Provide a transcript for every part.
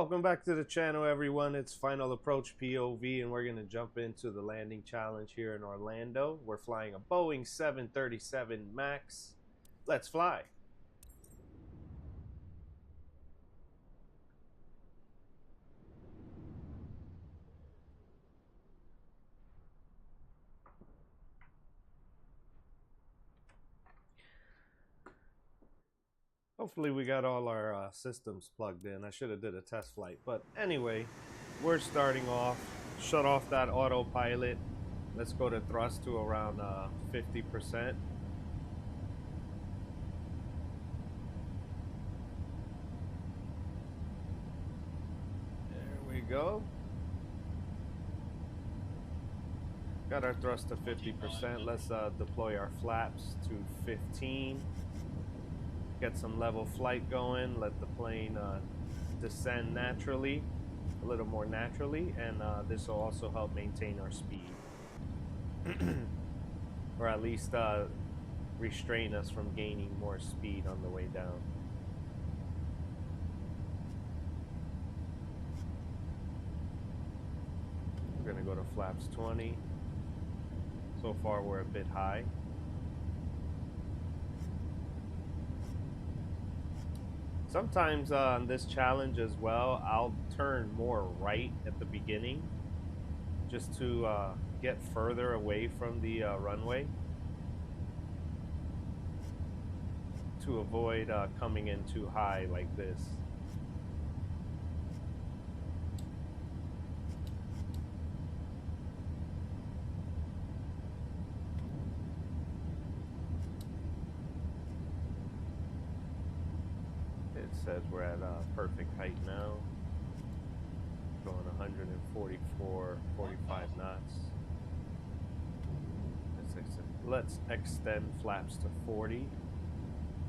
Welcome back to the channel, everyone. It's Final Approach POV, and we're going to jump into the landing challenge here in Orlando. We're flying a Boeing 737 MAX. Let's fly. Hopefully we got all our systems plugged in. I should have did a test flight. But anyway, we're starting off. Shut off that autopilot. Let's go to thrust to around 50%. There we go. Got our thrust to 50%. Let's deploy our flaps to 15. Get some level flight going. Let the plane descend naturally, a little more naturally, and this will also help maintain our speed. Or at least restrain us from gaining more speed on the way down. We're gonna go to flaps 20. So far we're a bit high. Sometimes on this challenge as well, I'll turn more right at the beginning just to get further away from the runway to avoid coming in too high like this. It says we're at perfect height now. Going 144, 45 knots. Let's extend flaps to 40.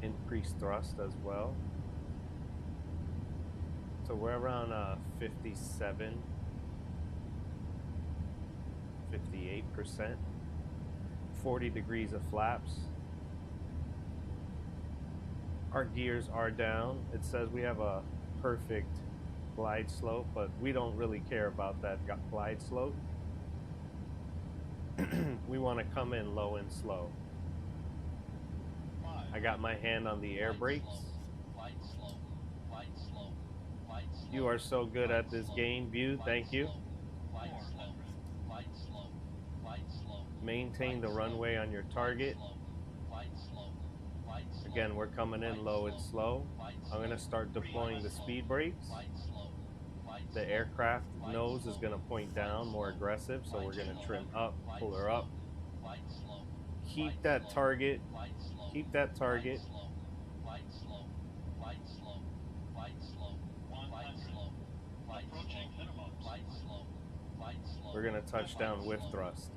Increase thrust as well. So we're around 57, 58%. 40 degrees of flaps. Our gears are down. It says we have a perfect glide slope, but we don't really care about that glide slope. We want to come in low and slow. I got my hand on the air brakes. You are so good at this game, View. Thank you. Maintain the runway on your target. Again, we're coming in low and slow. I'm going to start deploying the speed brakes. The aircraft nose is going to point down, more aggressive, so we're going to trim up, pull her up. Keep that target. Keep that target. We're going to touch down with thrust.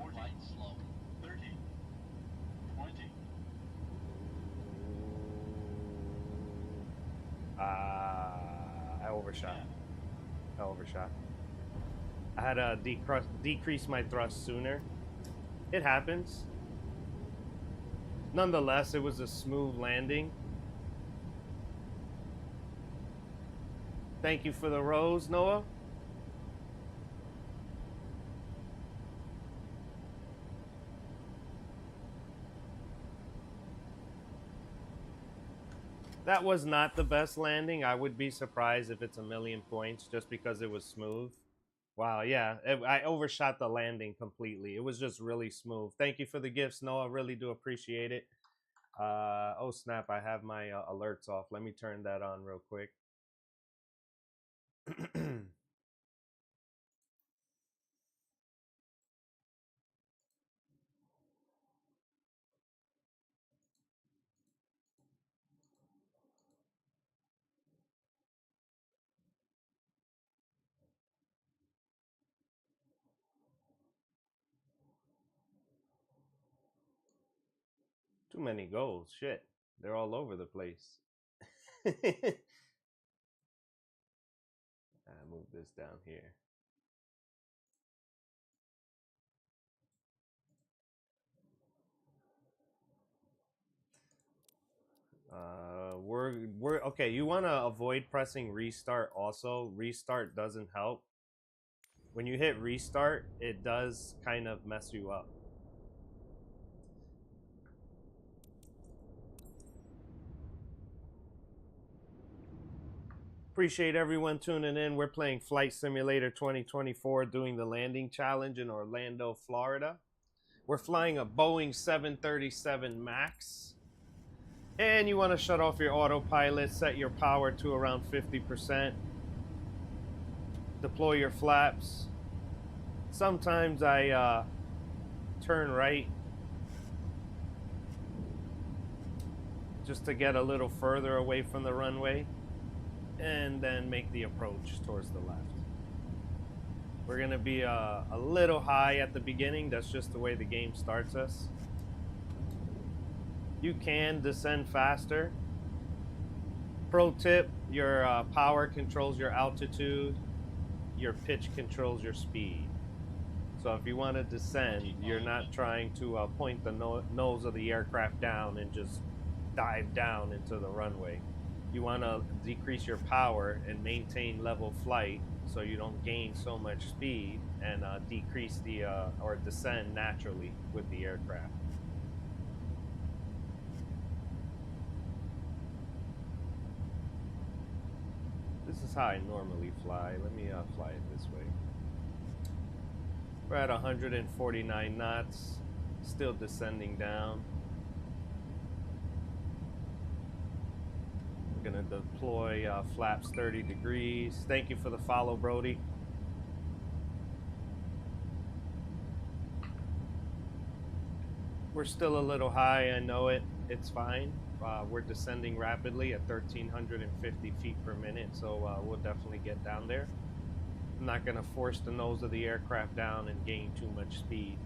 I overshot. I had to decrease my thrust sooner. It happens. Nonetheless, it was a smooth landing. Thank you for the rose, Noah. That was not the best landing. I would be surprised if it's 1,000,000 points just because it was smooth. Wow, yeah, I overshot the landing completely. It was just really smooth. Thank you for the gifts, Noah. Really do appreciate it. Oh, snap, I have my alerts off. Let me turn that on real quick. Too many goals. Shit. They're all over the place. I move this down here. we're okay. You want to avoid pressing restart. Also, restart doesn't help. When you hit restart, it does kind of mess you up. Appreciate everyone tuning in. We're playing Flight Simulator 2024, doing the landing challenge in Orlando, Florida. We're flying a Boeing 737 MAX. And you want to shut off your autopilot, set your power to around 50%. Deploy your flaps. Sometimes I turn right just to get a little further away from the runway, and then make the approach towards the left. We're going to be a little high at the beginning. That's just the way the game starts us. You can descend faster. Pro tip, your power controls your altitude. Your pitch controls your speed. So if you want to descend, you're not trying to point the nose of the aircraft down and just dive down into the runway. You want to decrease your power and maintain level flight so you don't gain so much speed and decrease the or descend naturally with the aircraft. This is how I normally fly. Let me fly it this way. We're at 149 knots, still descending down. We're gonna deploy flaps 30 degrees. Thank you for the follow, Brody. We're still a little high, I know it. It's fine. We're descending rapidly at 1,350 feet per minute, so we'll definitely get down there. I'm not going to force the nose of the aircraft down and gain too much speed.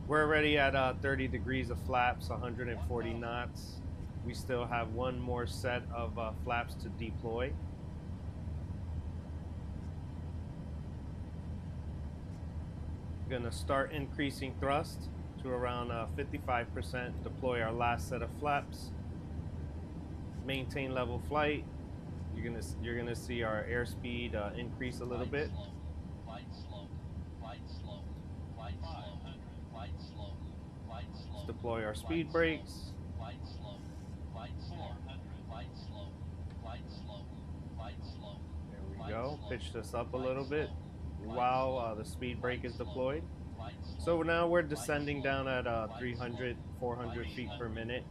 We're already at 30 degrees of flaps, 140 knots. We still have one more set of flaps to deploy. Going to start increasing thrust to around 55%. Deploy our last set of flaps. Maintain level flight. You're gonna see our airspeed increase a little bit. Let's deploy our speed brakes. There we go. Pitch this up a little bit while the speed brake is deployed. So now we're descending down at 300, 400 feet per minute.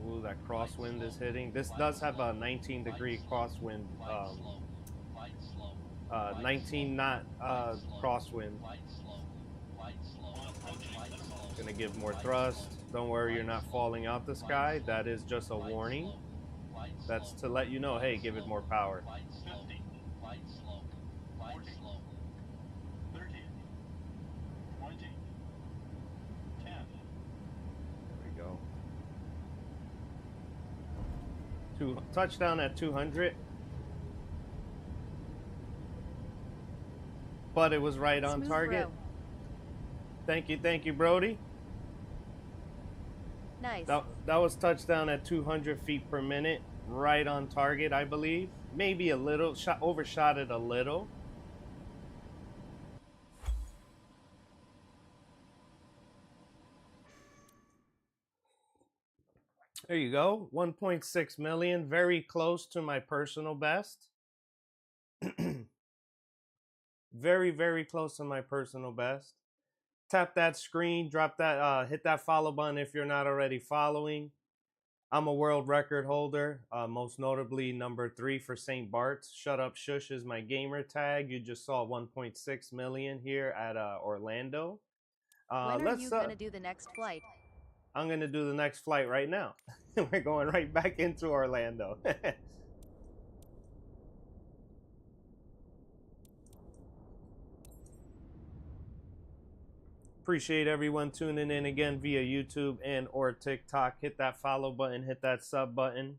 Ooh, that crosswind is hitting. This does have a 19-degree crosswind, 19-knot crosswind. Gonna give more thrust. Don't worry, you're not falling out the sky. That is just a warning. That's to let you know, hey, give it more power. 50, 40, 30, 20, 10. There we go. Touchdown at 200. But it was right on target. Thank you, Brody. Nice. That was touchdown at 200 feet per minute. Right on target, I believe. Maybe a little, overshot it a little. There you go. 1.6 million. Very close to my personal best. Very, very close to my personal best. Tap that screen, drop that, hit that follow button if you're not already following. I'm a world record holder, most notably number 3 for St. Bart's. Shut Up Shush is my gamer tag. You just saw 1.6 million here at Orlando. When are you going to do the next flight? I'm going to do the next flight right now. We're going right back into Orlando. Appreciate everyone tuning in again via YouTube and or TikTok. Hit that follow button, hit that sub button.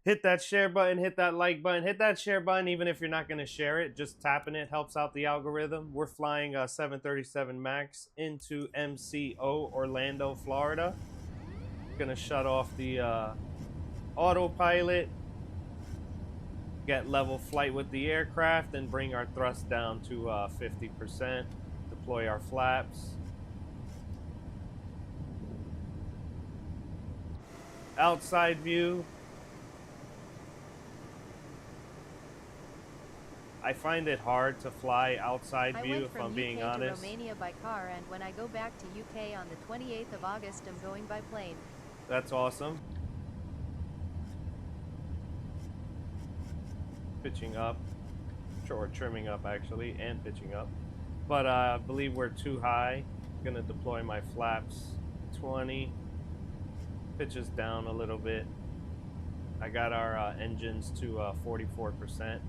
Hit that share button, hit that like button, hit that share button. Even if you're not going to share it, just tapping it helps out the algorithm. We're flying a 737 Max into MCO, Orlando, Florida. Gonna shut off the autopilot, get level flight with the aircraft, and bring our thrust down to 50%. Deploy our flaps. Outside view. I find it hard to fly outside view, if I'm being honest. I went from UK to Romania by car, and when I go back to UK on the 28th of August, I'm going by plane. That's awesome. Pitching up, or trimming up actually, and pitching up. But I believe we're too high. Gonna deploy my flaps 20. Pitches down a little bit. I got our engines to 44%.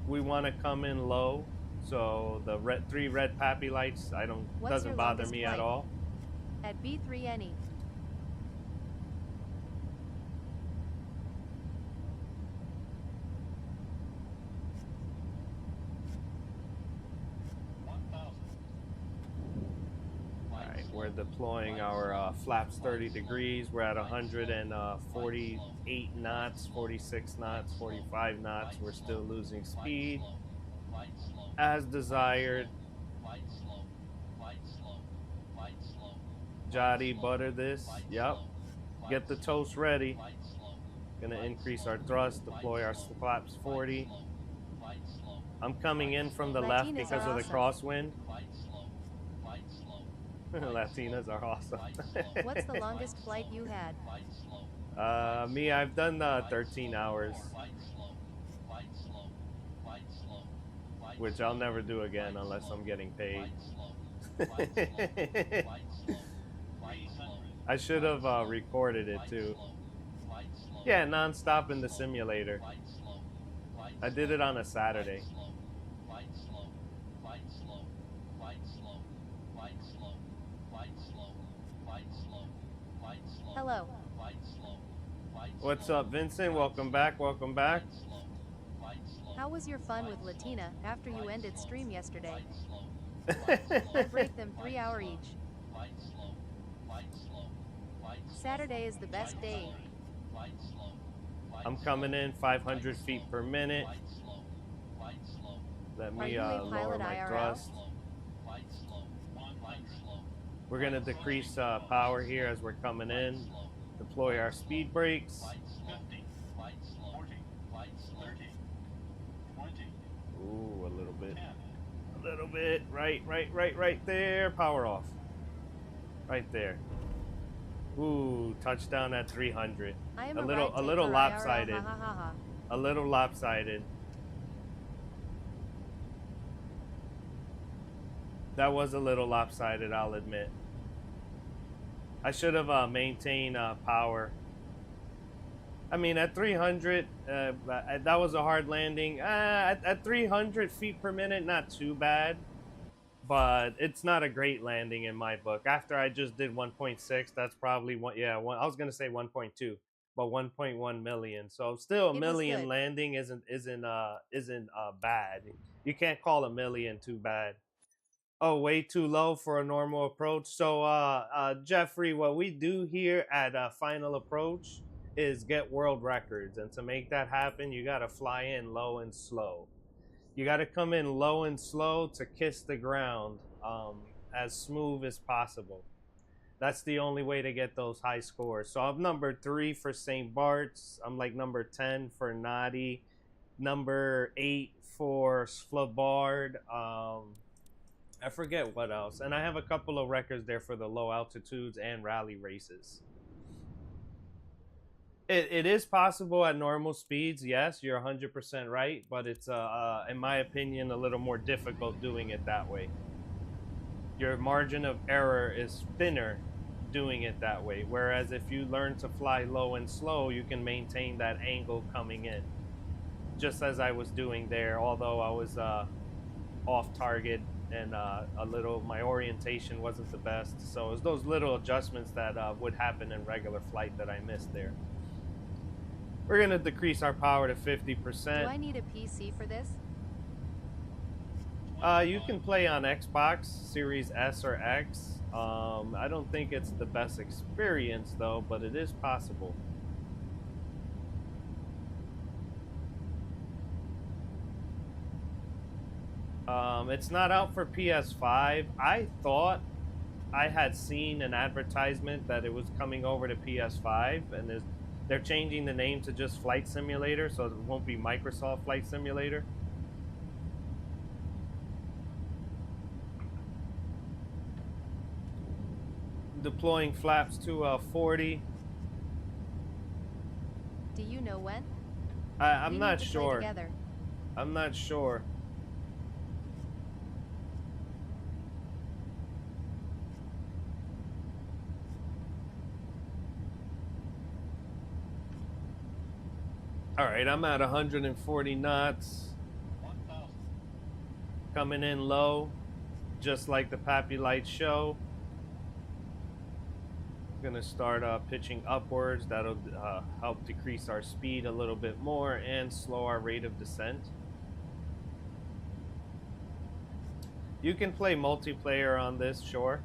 We want to come in low, so the three red pappy lights doesn't bother me at all. At B3NE. We're deploying our flaps 30 degrees. We're at 148 knots, 46 knots, 45 knots. We're still losing speed as desired. Jotty, butter this. Yep. Get the toast ready. Gonna increase our thrust, deploy our flaps 40. I'm coming in from the left because of the crosswind. Latinas are awesome. What's the longest flight you had? Me, I've done 13 hours, which I'll never do again unless I'm getting paid. I should have recorded it too. Yeah, non-stop in the simulator. I did it on a Saturday. Hello. What's up, Vincent? Welcome back. Welcome back. How was your fun with Latina after you ended stream yesterday? I break them 3 hours each. Saturday is the best day. I'm coming in 500 feet per minute. Let me lower my thrust. We're going to decrease power here as we're coming in. Deploy our speed brakes. 50, 40, 30, 20. Ooh, a little bit. 10. A little bit. Right there. Power off. Right there. Ooh, touchdown at 300. A little lopsided. A little lopsided. That was a little lopsided, I'll admit. I should have maintained power. I mean, at 300, that was a hard landing. At 300 feet per minute, not too bad. But it's not a great landing in my book. After I just did 1.6, that's probably I was gonna say 1.2, but 1.1 million. So still a million landing isn't bad. You can't call a million too bad. Oh, way too low for a normal approach. So, Jeffrey, what we do here at Final Approach is get world records. And to make that happen, you got to fly in low and slow. You got to come in low and slow to kiss the ground as smooth as possible. That's the only way to get those high scores. So I'm number 3 for St. Bart's. I'm like number 10 for Nadi. Number 8 for Svalbard. I forget what else. And I have a couple of records there for the low altitudes and rally races. It is possible at normal speeds. Yes, you're 100% right. But it's, in my opinion, a little more difficult doing it that way. Your margin of error is thinner doing it that way. Whereas if you learn to fly low and slow, you can maintain that angle coming in. Just as I was doing there, although I was off target and my orientation wasn't the best. So it was those little adjustments that would happen in regular flight that I missed there. We're going to decrease our power to 50%. Do I need a PC for this? You can play on Xbox Series S or X. I don't think it's the best experience though, but it is possible. It's not out for PS5. I thought I had seen an advertisement that it was coming over to PS5, and they're changing the name to just Flight Simulator, so it won't be Microsoft Flight Simulator. Deploying flaps to 40. Do you know when? I'm We not need to play sure. together. I'm not sure. All right, I'm at 140 knots. 1,000. Coming in low, just like the Pappy Lights show. Gonna start pitching upwards. That'll help decrease our speed a little bit more and slow our rate of descent. You can play multiplayer on this, sure.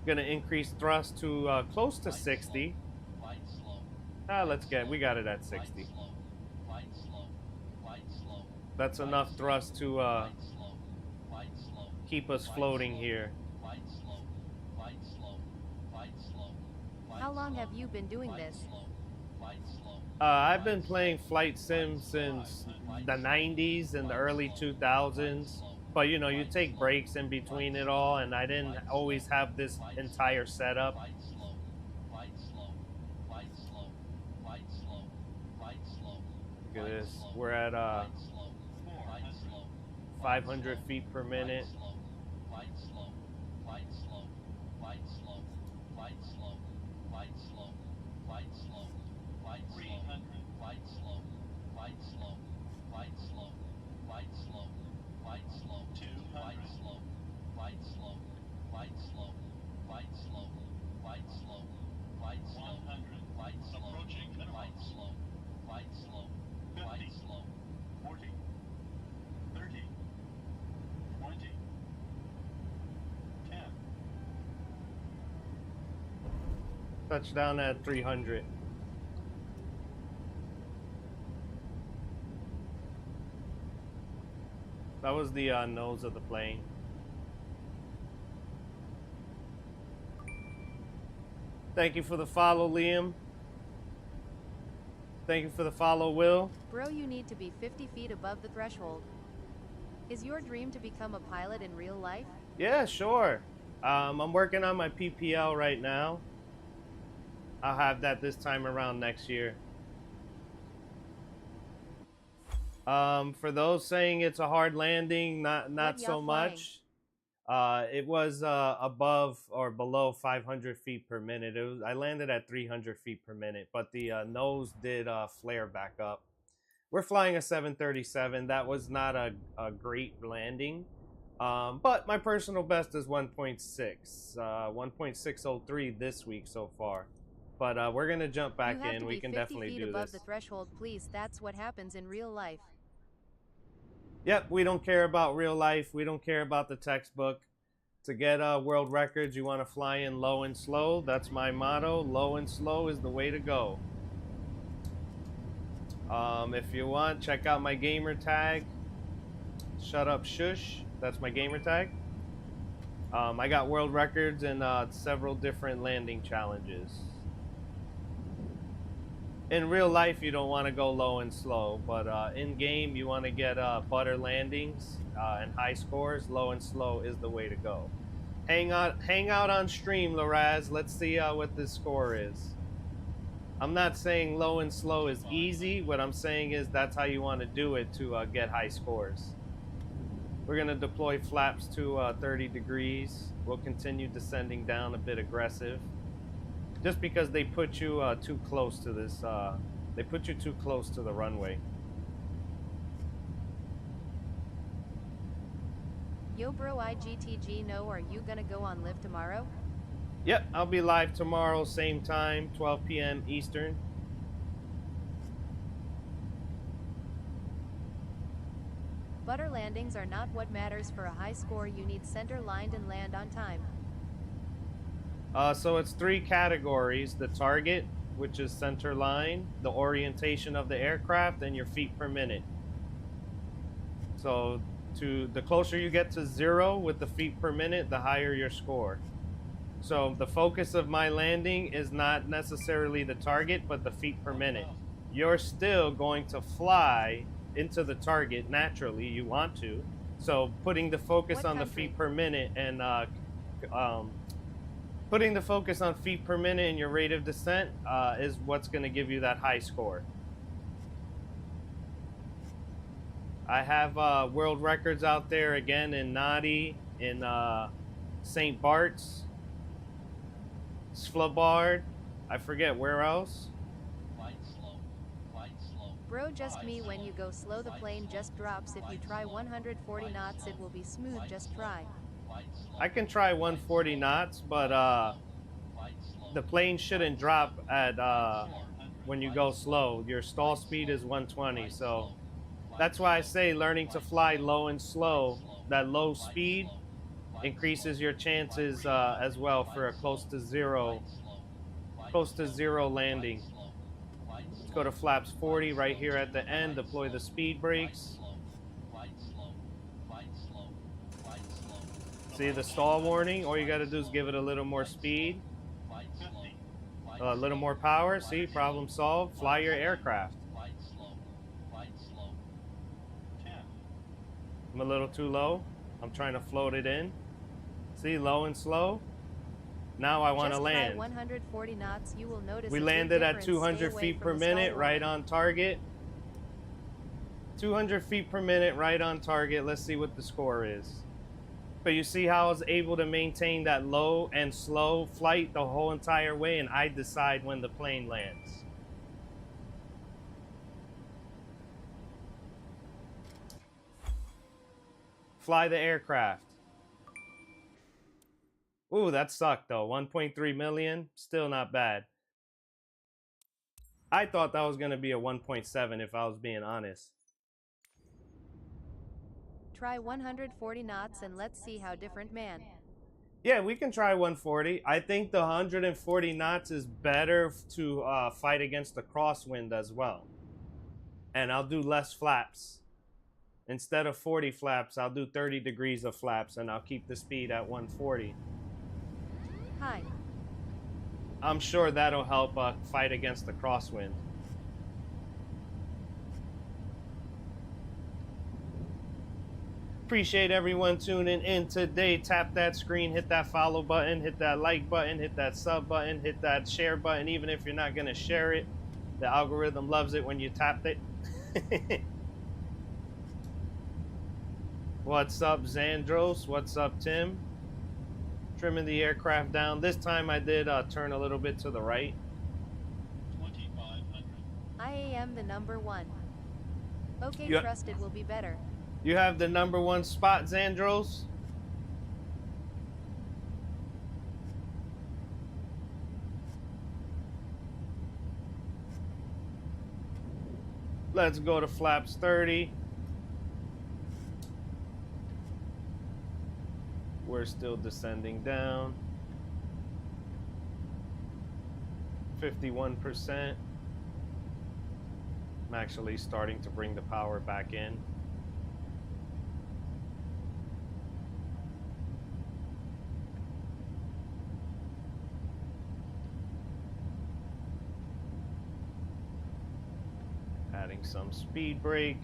Gonna increase thrust to close to 60. Flight slow. We got it at 60. Flight slow. Flight slow. Flight slow. That's enough thrust to Flight slow. Flight slow. keep us floating here. Flight slow. Flight slow. Flight slow. How long have you been doing this? Flight slow. I've been playing flight sim since the 90s and the early 2000s. But you know, you take breaks in between it all, and I didn't always have this entire setup. Flight slow. Flight slow. Flight slow. Flight slow. Flight slow. Look at this. We're at 500 feet per minute. Flight slow. Flight slow. Flight slow. Flight slow. Flight slow. Flight slow. Flight slow. 300. Flight slow. Flight slow. Flight slow. Flight slow. Flight slow. 200. Flight slow. Flight slow. Flight slow. Flight slow. Flight slow. Flight slow. 100. Flight slow. Approaching. Flight slow. Flight slow. Flight slow. 40. 30. 20. 10. Touchdown at 300. That was the nose of the plane. Thank you for the follow, Liam. Thank you for the follow, Will. Bro, you need to be 50 feet above the threshold. Is your dream to become a pilot in real life? Yeah, sure. I'm working on my PPL right now. I'll have that this time around next year. For those saying it's a hard landing, not so much. It was above or below 500 feet per minute. I landed at 300 feet per minute, but the nose did flare back up. We're flying a 737. That was not a great landing, but my personal best is 1.6, 1.603 this week so far. But we're gonna jump back in. We can definitely do this. You have to be 50 feet above the threshold, please. That's what happens in real life. Yep, we don't care about real life. We don't care about the textbook. To get world records, you want to fly in low and slow. That's my motto. Low and slow is the way to go. If you want, check out my gamer tag. Shut up, shush. That's my gamer tag. I got world records in several different landing challenges. In real life, you don't want to go low and slow, but in game, you want to get butter landings and high scores. Low and slow is the way to go. Hang out on stream, Laraz. Let's see what this score is. I'm not saying low and slow is easy. What I'm saying is that's how you want to do it to get high scores. We're going to deploy flaps to 30 degrees. We'll continue descending down a bit aggressive. Just because they put you too close to this, they put you too close to the runway. Yo bro IGTG no, are you gonna go on live tomorrow? Yep, I'll be live tomorrow, same time, 12 p.m. Eastern. Butter landings are not what matters for a high score, you need center lined and land on time. So it's 3 categories: the target, which is center line, the orientation of the aircraft, and your feet per minute. So the closer you get to 0 with the feet per minute, the higher your score. So the focus of my landing is not necessarily the target, but the feet per minute. You're still going to fly into the target naturally. You want to. So putting the focus What on the country? feet per minute and putting the focus on feet per minute and your rate of descent is what's going to give you that high score. I have world records out there again in Nadi, in St. Bart's, Svalbard. I forget where else. Flight slow. Flight slow. Bro, just me, when you go slow the plane just drops. If you try 140 knots it will be smooth, just try. I can try 140 knots, but the plane shouldn't drop at when you go slow. Your stall speed is 120, so that's why I say learning to fly low and slow. That low speed increases your chances as well for a close to zero landing. Let's go to flaps 40 right here at the end. Deploy the speed brakes. See the stall warning? All you got to do is give it a little more speed, a little more power. See, problem solved. Fly your aircraft. I'm a little too low. I'm trying to float it in. See, low and slow. Now I want to land. Try 140 knots, you will notice We a big landed at difference. 200 Stay away feet from per the stall minute, right warning. on target. 200 feet per minute, right on target. Let's see what the score is. But you see how I was able to maintain that low and slow flight the whole entire way, and I decide when the plane lands. Fly the aircraft. Ooh, that sucked though. 1.3 million, still not bad. I thought that was going to be a 1.7 if I was being honest. Try 140 knots and let's see how different, man. Yeah, we can try 140. I think the 140 knots is better to fight against the crosswind as well. And I'll do less flaps. Instead of 40 flaps, I'll do 30 degrees of flaps, and I'll keep the speed at 140. Hi. I'm sure that'll help fight against the crosswind. Appreciate everyone tuning in today. Tap that screen, hit that follow button, hit that like button, hit that sub button, hit that share button. Even if you're not going to share it, the algorithm loves it when you tap it. What's up, Zandros? What's up, Tim? Trimming the aircraft down. This time I did turn a little bit to the right. 2500. I am the number one. Okay, Yeah. trust it will be better. You have the number one spot, Zandros? Let's go to flaps 30. We're still descending down. 51%. I'm actually starting to bring the power back in. Adding some speed brake.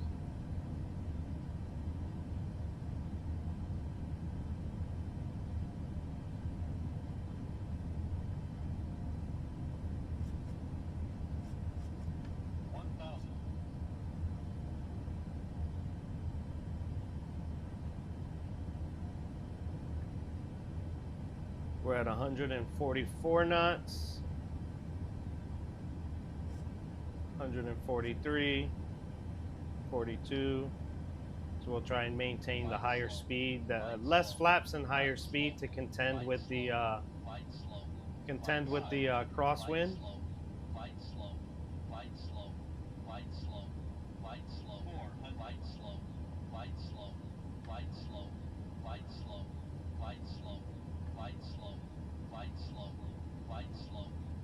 We're at 144 knots. 143, 42, So we'll try and maintain the higher speed, less flaps and higher speed to contend with the crosswind.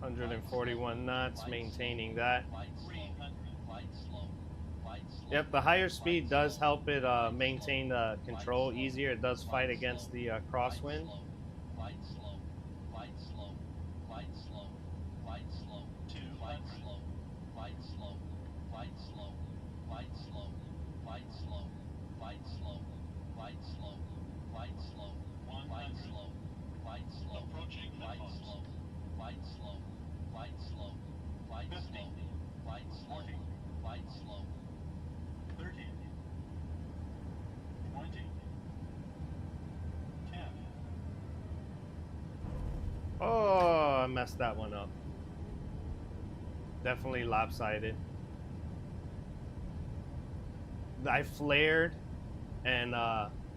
Hundred and 41 knots, maintaining that. Yep, the higher speed does help it maintain the control easier. It does fight against the crosswind. Oh, I messed that one up. Definitely lopsided. I flared and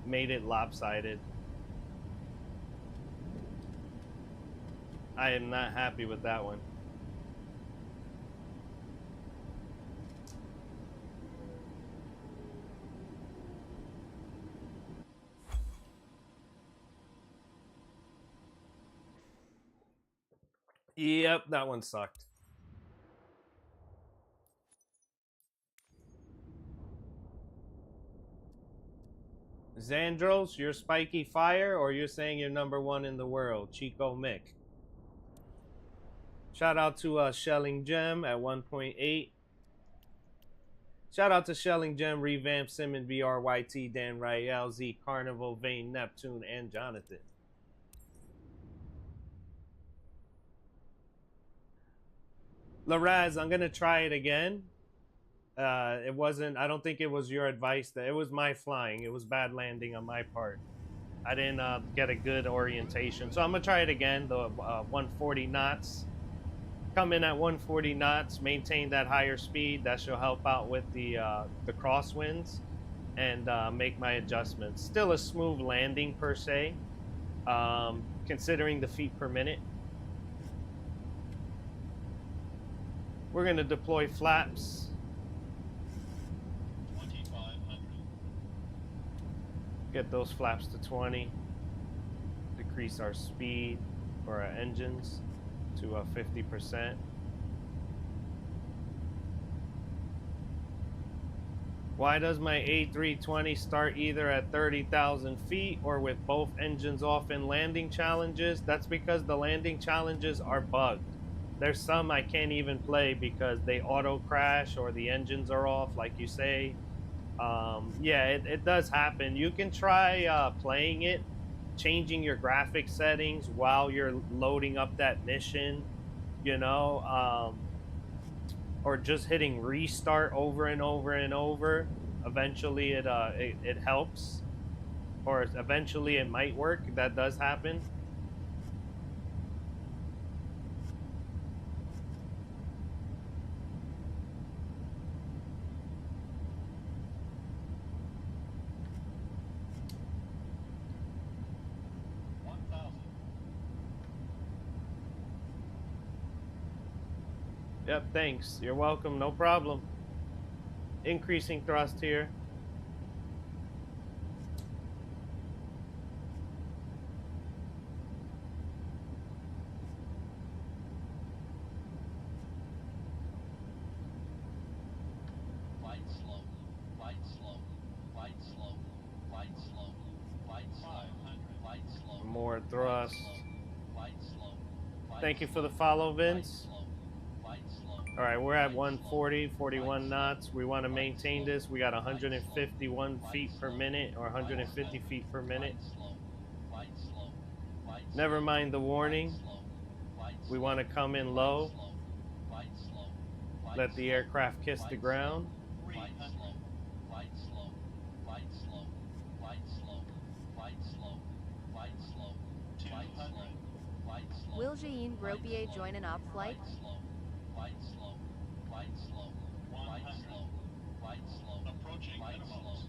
made it lopsided. I am not happy with that one. Yep, that one sucked. Xandros, you're spiky fire, or you're saying you're #1 in the world? Chico Mick. Shout out to Shelling Gem at 1.8. Shout out to Shelling Gem, Revamp, Simon, VRYT, Dan Rael, Z, Carnival, Vane, Neptune, and Jonathan. Laraz, I'm gonna try it again. It wasn't. I don't think it was your advice. That it was my flying. It was bad landing on my part. I didn't get a good orientation, so I'm gonna try it again. The 140 knots. Come in at 140 knots. Maintain that higher speed. That should help out with the crosswinds, and make my adjustments. Still a smooth landing per se, considering the feet per minute. We're gonna deploy flaps. 2,500. Get those flaps to 20. Decrease our speed for our engines to 50%. Why does my A320 start either at 30,000 feet or with both engines off in landing challenges? That's because the landing challenges are bugged. There's some I can't even play because they auto crash or the engines are off, like you say. Yeah, it does happen. You can try playing it, changing your graphic settings while you're loading up that mission, you know, or just hitting restart over and over and over. Eventually it helps, or eventually it might work. That does happen. Yep, thanks. You're welcome. No problem. Increasing thrust here. Flight slow. Flight slow. Flight slow. Flight slow. Flight 500. Flight slow. More thrust. Flight slow. Thank you for the follow, Vince. All right, we're at 140, 41 knots. We want to maintain this. We got 151 feet per minute or 150 feet per minute. Never mind the warning. We want to come in low. Let the aircraft kiss the ground. Will Jain Gropier join an op flight? Approaching minimums.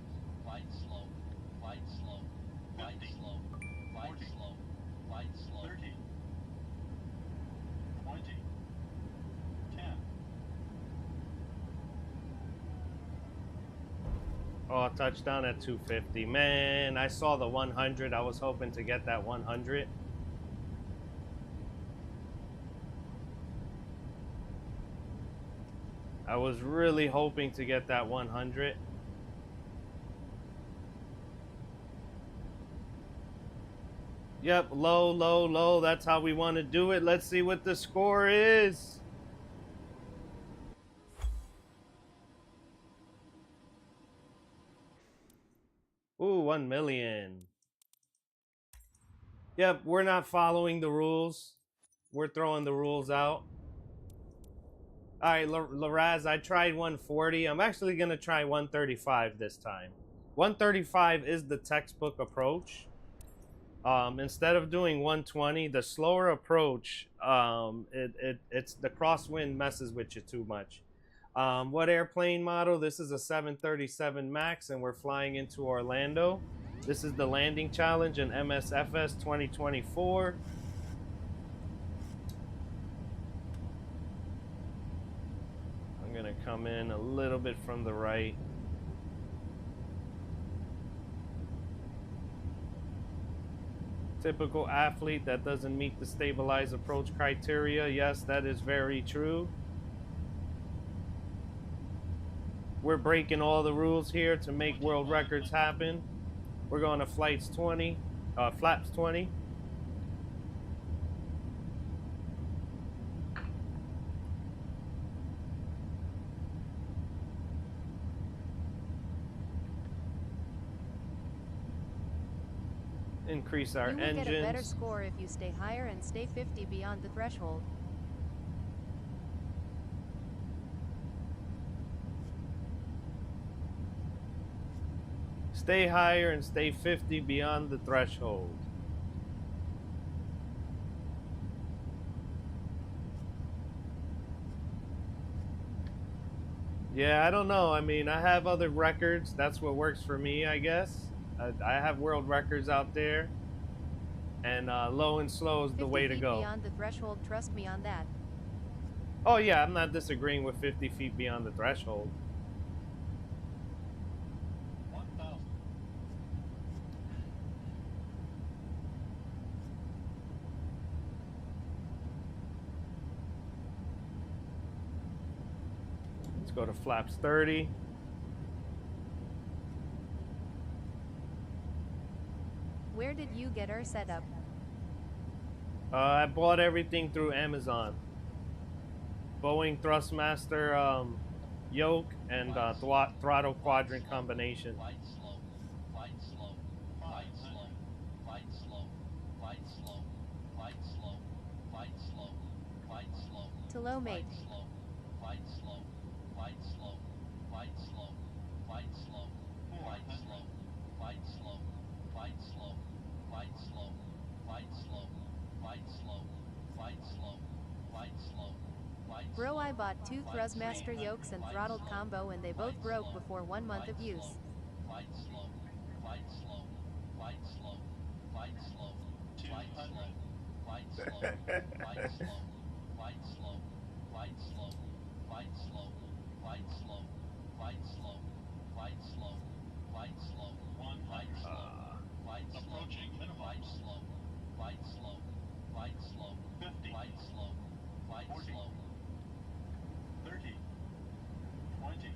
Oh, touchdown at 250. Man, I saw the 100. I was hoping to get that 100. I was really hoping to get that 100. Yep, low, low, low. That's how we want to do it. Let's see what the score is. Ooh, 1 million. Yep, we're not following the rules. We're throwing the rules out. All right, Laraz, I tried 140. I'm actually going to try 135 this time. 135 is the textbook approach. Instead of doing 120, the slower approach, it's the crosswind messes with you too much. What airplane model? This is a 737 MAX, and we're flying into Orlando. This is the landing challenge in MSFS 2024. I'm gonna come in a little bit from the right. Typical athlete that doesn't meet the stabilized approach criteria. Yes, that is very true. We're breaking all the rules here to make world records happen. We're going to flaps 20. Increase our engines. You will get a better score if you stay higher and stay 50 beyond the threshold. Stay higher and stay 50 beyond the threshold. Yeah, I don't know. I mean, I have other records. That's what works for me, I guess. I have world records out there. And low and slow is the way to go. 50 feet beyond the threshold, trust me on that. Oh, yeah, I'm not disagreeing with 50 feet beyond the threshold. 1,000. Let's go to flaps 30. Where did you get our setup? I bought everything through Amazon. Boeing Thrustmaster yoke and throttle quadrant combination. Fight slow. Fight slow. Fight slow. Fight slow. Fight slow. Fight slow. Fight slow. Fight slow. To low, mate. Fight slow. Fight slow. Fight slow. Fight slow. Fight slow. Fight slow. Fight slow. Fight slow. Fight slow. Fight slow. Fight slow. Fight slow. Fight slow. Bro, I bought 2 Thrustmaster yokes and throttled combo and they both broke before 1 month of use. Fight slow. Fight slow. Fight slow. Fight slow. Fight slow. Fight slow. Fight slow. Fight slow. Fight slow. Fight slow. Fight slow. Fight slow. Fight slow. Fight slow. Fight slow. Fight slow. Approaching minimum. Fight slow. Fight slow. Fight slow. 50. Fight slow. Fight slow. 30. 20.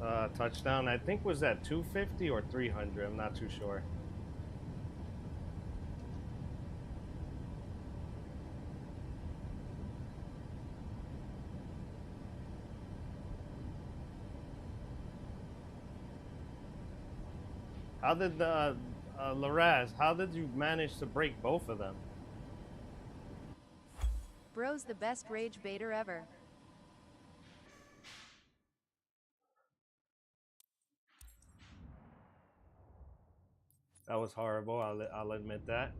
10. Touchdown, I think was that 250 or 300. I'm not too sure. How did Laraz, how did you manage to break both of them? Bro's the best rage baiter ever. That was horrible. I'll admit that.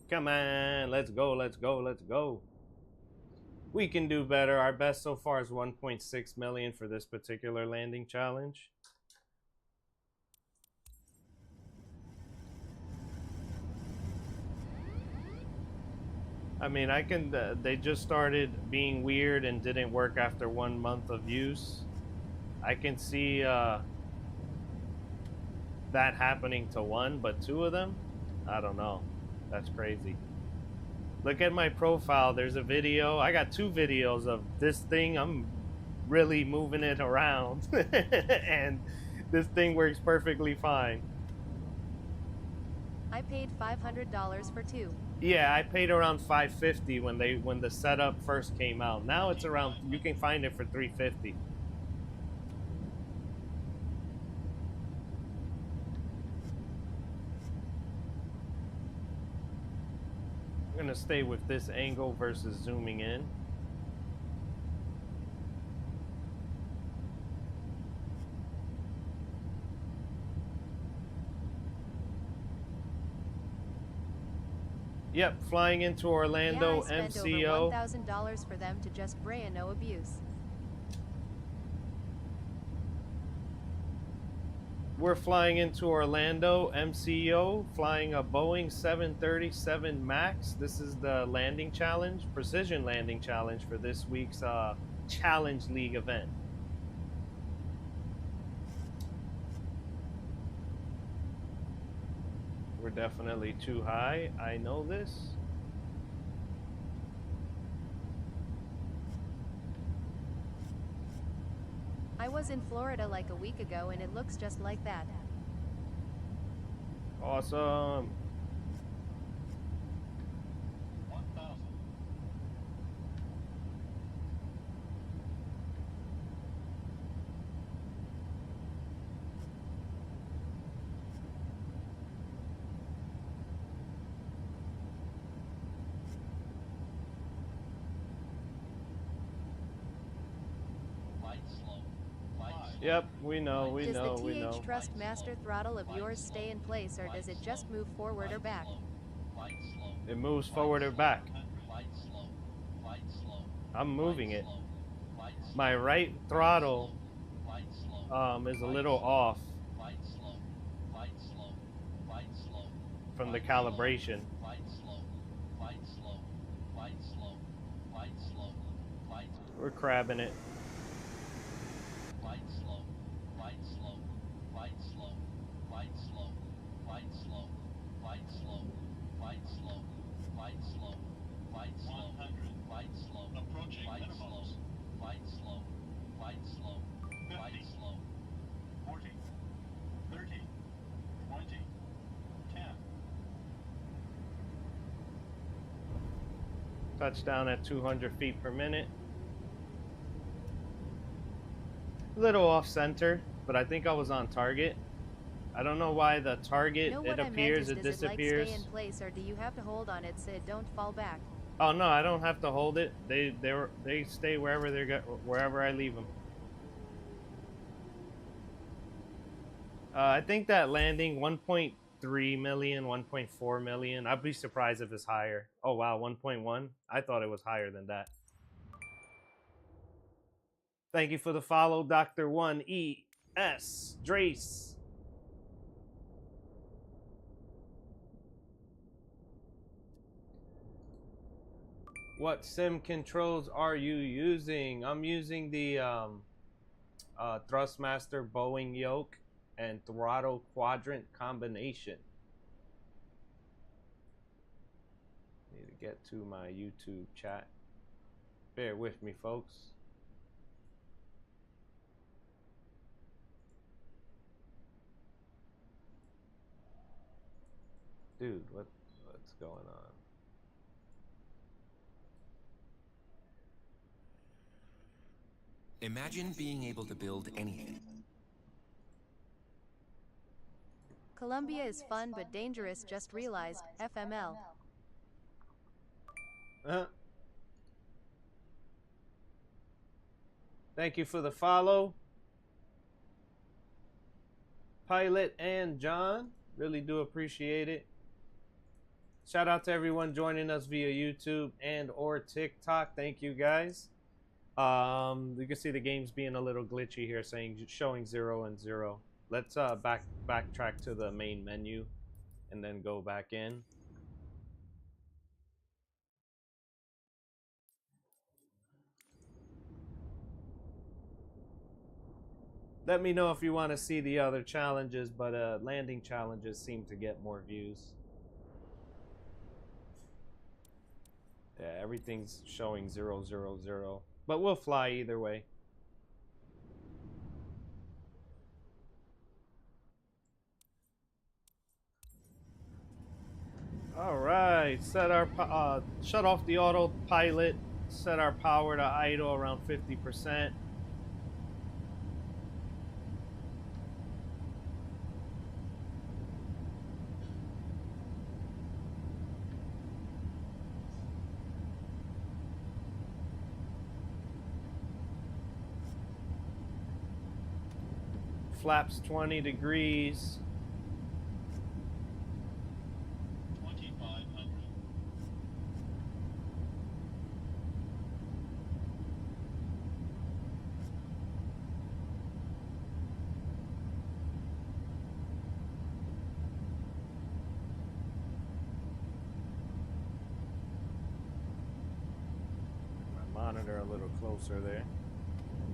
Come on, let's go, let's go, let's go. We can do better. Our best so far is 1.6 million for this particular landing challenge. I mean, I can. They just started being weird and didn't work after 1 month of use. I can see that happening to one, but two of them, I don't know. That's crazy. Look at my profile. There's a video. I got two videos of this thing. I'm really moving it around, and this thing works perfectly fine. I paid $500 for two. Yeah, I paid around 550 when the setup first came out. Now it's around, you can find it for 350. I'm gonna stay with this angle versus zooming in. Yep, flying into Orlando, Yeah, I spent MCO. over $1,000 for them to just bray and no abuse. We're flying into Orlando, MCO, flying a Boeing 737 MAX. This is the landing challenge, precision landing challenge for this week's Challenge League event. We're definitely too high. I know this. I was in Florida like a week ago and it looks just like that. Awesome. 1,000. Flight slow. Flight slow. Yep, we know, we Does know, the we TH know. thrust master throttle of yours stay in place or does it just move forward or back? Flight slow. It moves forward or back. Flight slow. Flight slow. I'm moving it. Flight slow. My right throttle Flight slow. is a little off Flight slow. Flight slow. Flight slow. from the calibration. Flight slow. Flight slow. Flight slow. Flight slow. Flight. We're crabbing it. Flight slow. Flight slow. Flight slow. Flight slow. Flight slow. Flight slow. Flight slow. Flight slow. Flight slow. 100. Flight slow. Approaching minimums. Flight slow. Flight slow. Flight slow. 40. 30. 20. 10. Touchdown at 200 feet per minute. A little off center, but I think I was on target. I don't know why the target, No, it what I meant appears, is, it does disappears. it like stay in place or do you have to hold on it so it don't fall back? Oh no, I don't have to hold it. They stay wherever wherever I leave them. I think that landing 1.3 million, 1.4 million. I'd be surprised if it's higher. Oh wow, 1.1. I thought it was higher than that. Thank you for the follow, Dr. 1ES Drace. What sim controls are you using? I'm using the Thrustmaster Boeing yoke and throttle quadrant combination. Need to get to my YouTube chat. Bear with me, folks. Dude, what's going on? Imagine being able to build anything. Colombia is fun but dangerous, just realized. FML. Thank you for the follow, Pilot and John. Really do appreciate it. Shout out to everyone joining us via YouTube and or TikTok. Thank you guys. You can see the game's being a little glitchy here, showing 0 and 0. Let's backtrack to the main menu and then go back in. Let me know if you want to see the other challenges, but landing challenges seem to get more views. Yeah, everything's showing 0, 0, 0. But we'll fly either way. All right, shut off the autopilot. Set our power to idle around 50%. Flaps 20 degrees. 2,500. My monitor a little closer there.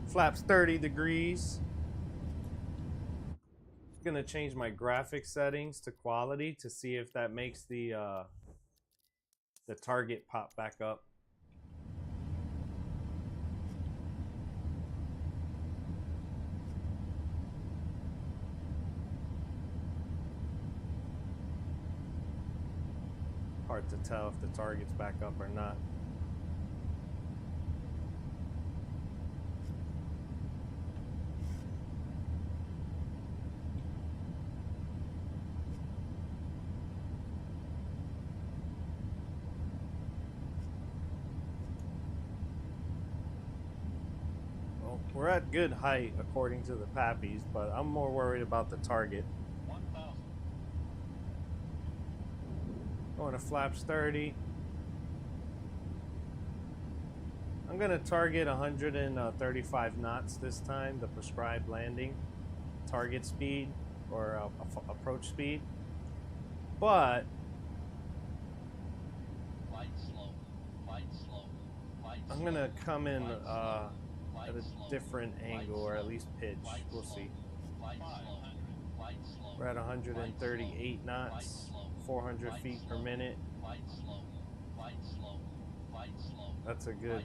Flaps 30 degrees. Gonna change my graphic settings to quality to see if that makes the target pop back up. Hard to tell if the target's back up or not. We're at good height according to the Pappies, but I'm more worried about the target. 1,000. Going to flaps 30. I'm going to target 135 knots this time, the prescribed landing target speed or approach speed. But Flight slow. Flight slow. Flight I'm slow. going to come in Flight slow. Flight at a slow. different Flight angle, or at slow. least pitch. Flight We'll slow. see. Flight slow. Flight slow. We're at 138 knots, 400 feet per minute. Flight slow. Flight slow. Flight slow. That's a good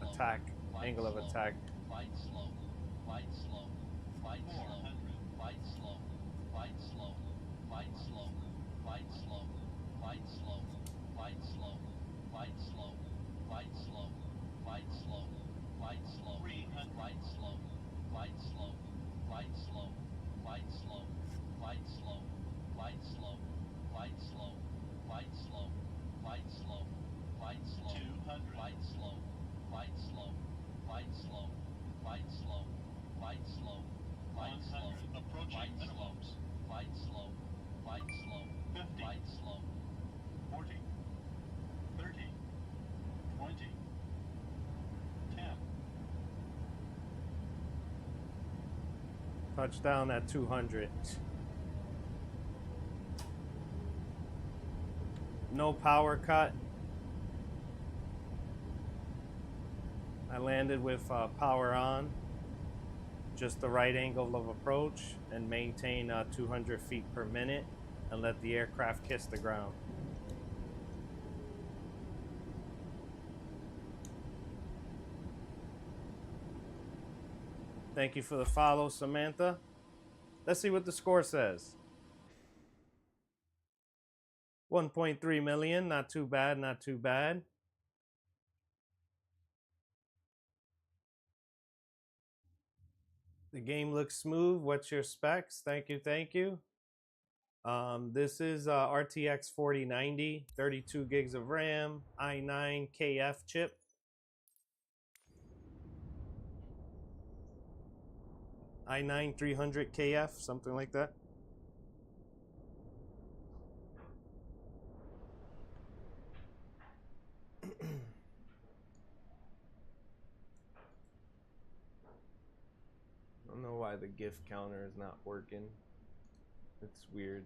attack, angle of attack. Flight slow. Flight slow. Flight slow. Flight slow. Flight slow. Flight slow. Flight slow. Flight slow. Flight slow. Flight slow. Flight slow. Flight slow. Flight slow. 300. Flight slow. Flight slow. Flight slow. Flight slow. Flight slow. Flight slow. Flight slow. Flight slow. Flight slow. Flight slow. 200. Flight slow. Flight slow. Flight slow. Flight slow. Flight slow. Flight slow. Approaching minimums. Flight slow. Flight slow. 50. Flight slow. 40. 30. 20. 10. Touchdown at 200. No power cut. I landed with power on. Just the right angle of approach and maintain 200 feet per minute and let the aircraft kiss the ground. Thank you for the follow, Samantha. Let's see what the score says. 1.3 million, not too bad, not too bad. The game looks smooth. What's your specs? Thank you, thank you. This is RTX 4090, 32 gigs of RAM, i9 KF chip. i9 300 KF, something like that. I don't know why the GIF counter is not working. It's weird.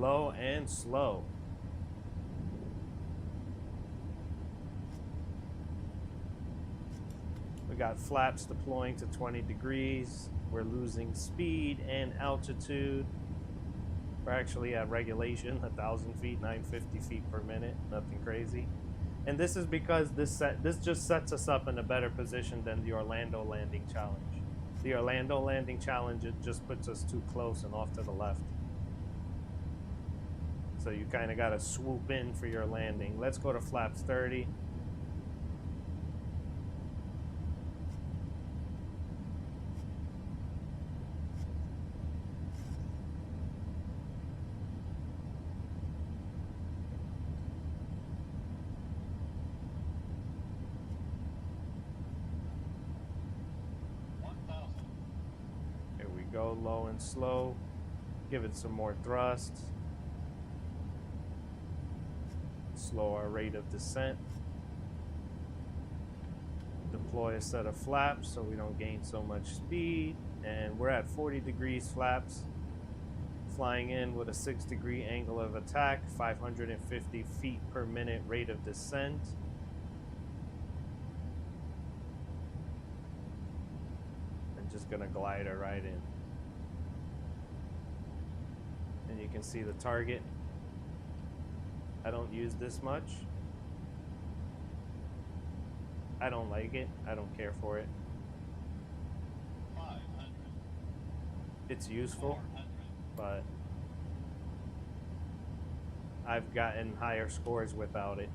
Low and slow. We got flaps deploying to 20 degrees. We're losing speed and altitude. We're actually at regulation, 1,000 feet, 950 feet per minute. Nothing crazy. And this is because this just sets us up in a better position than the Orlando landing challenge. The Orlando landing challenge, it just puts us too close and off to the left. So you kind of got to swoop in for your landing. Let's go to flaps 30. Here we go, low and slow. Give it some more thrust. Slow our rate of descent. Deploy a set of flaps so we don't gain so much speed. And we're at 40 degrees flaps. Flying in with a 6-degree angle of attack, 550 feet per minute rate of descent. And just gonna glide her right in. And you can see the target. I don't use this much. I don't like it. I don't care for it. 500. It's useful, 400. but I've gotten higher scores without it.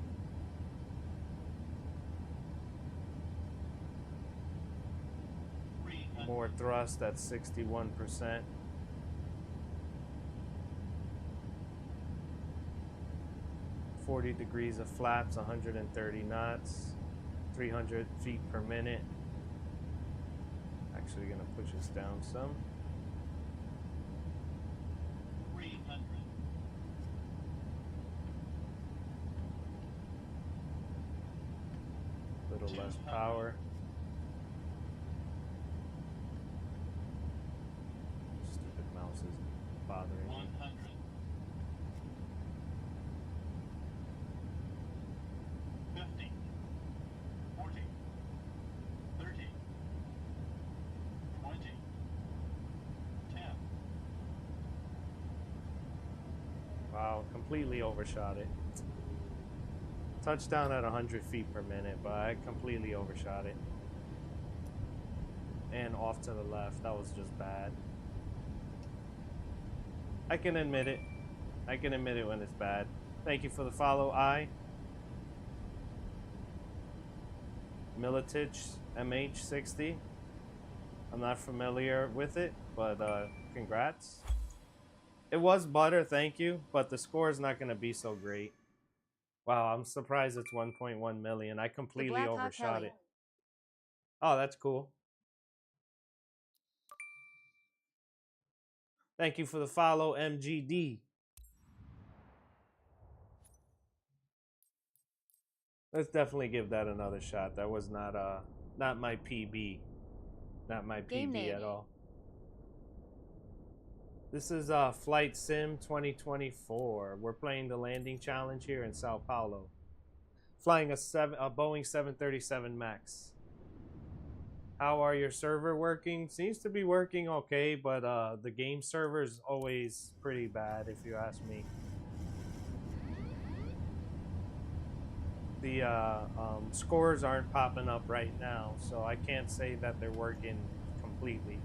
More thrust at 61%. "40 degrees of flaps, 130 knots, 300 feet per minute." Actually gonna push us down some. 300. Little less power. Stupid mouse is bothering me. 100. 50. 40. 30. 20. 10. Wow, completely overshot it. Touchdown at 100 feet per minute, but I completely overshot it. And off to the left, that was just bad. I can admit it. I can admit it when it's bad. Thank you for the follow, Militich MH60. I'm not familiar with it, but congrats. It was butter, thank you, but the score is not going to be so great. Wow, I'm surprised it's 1.1 million. I completely Black Hawk overshot Heli. it. Oh, that's cool. Thank you for the follow, MGD. Let's definitely give that another shot. That was not my PB. Not my Game PB name. at all. This is Flight Sim 2024. We're playing the landing challenge here in Sao Paulo. Flying a Boeing 737 MAX. How are your server working? Seems to be working okay, but the game server is always pretty bad if you ask me. The scores aren't popping up right now, so I can't say that they're working completely.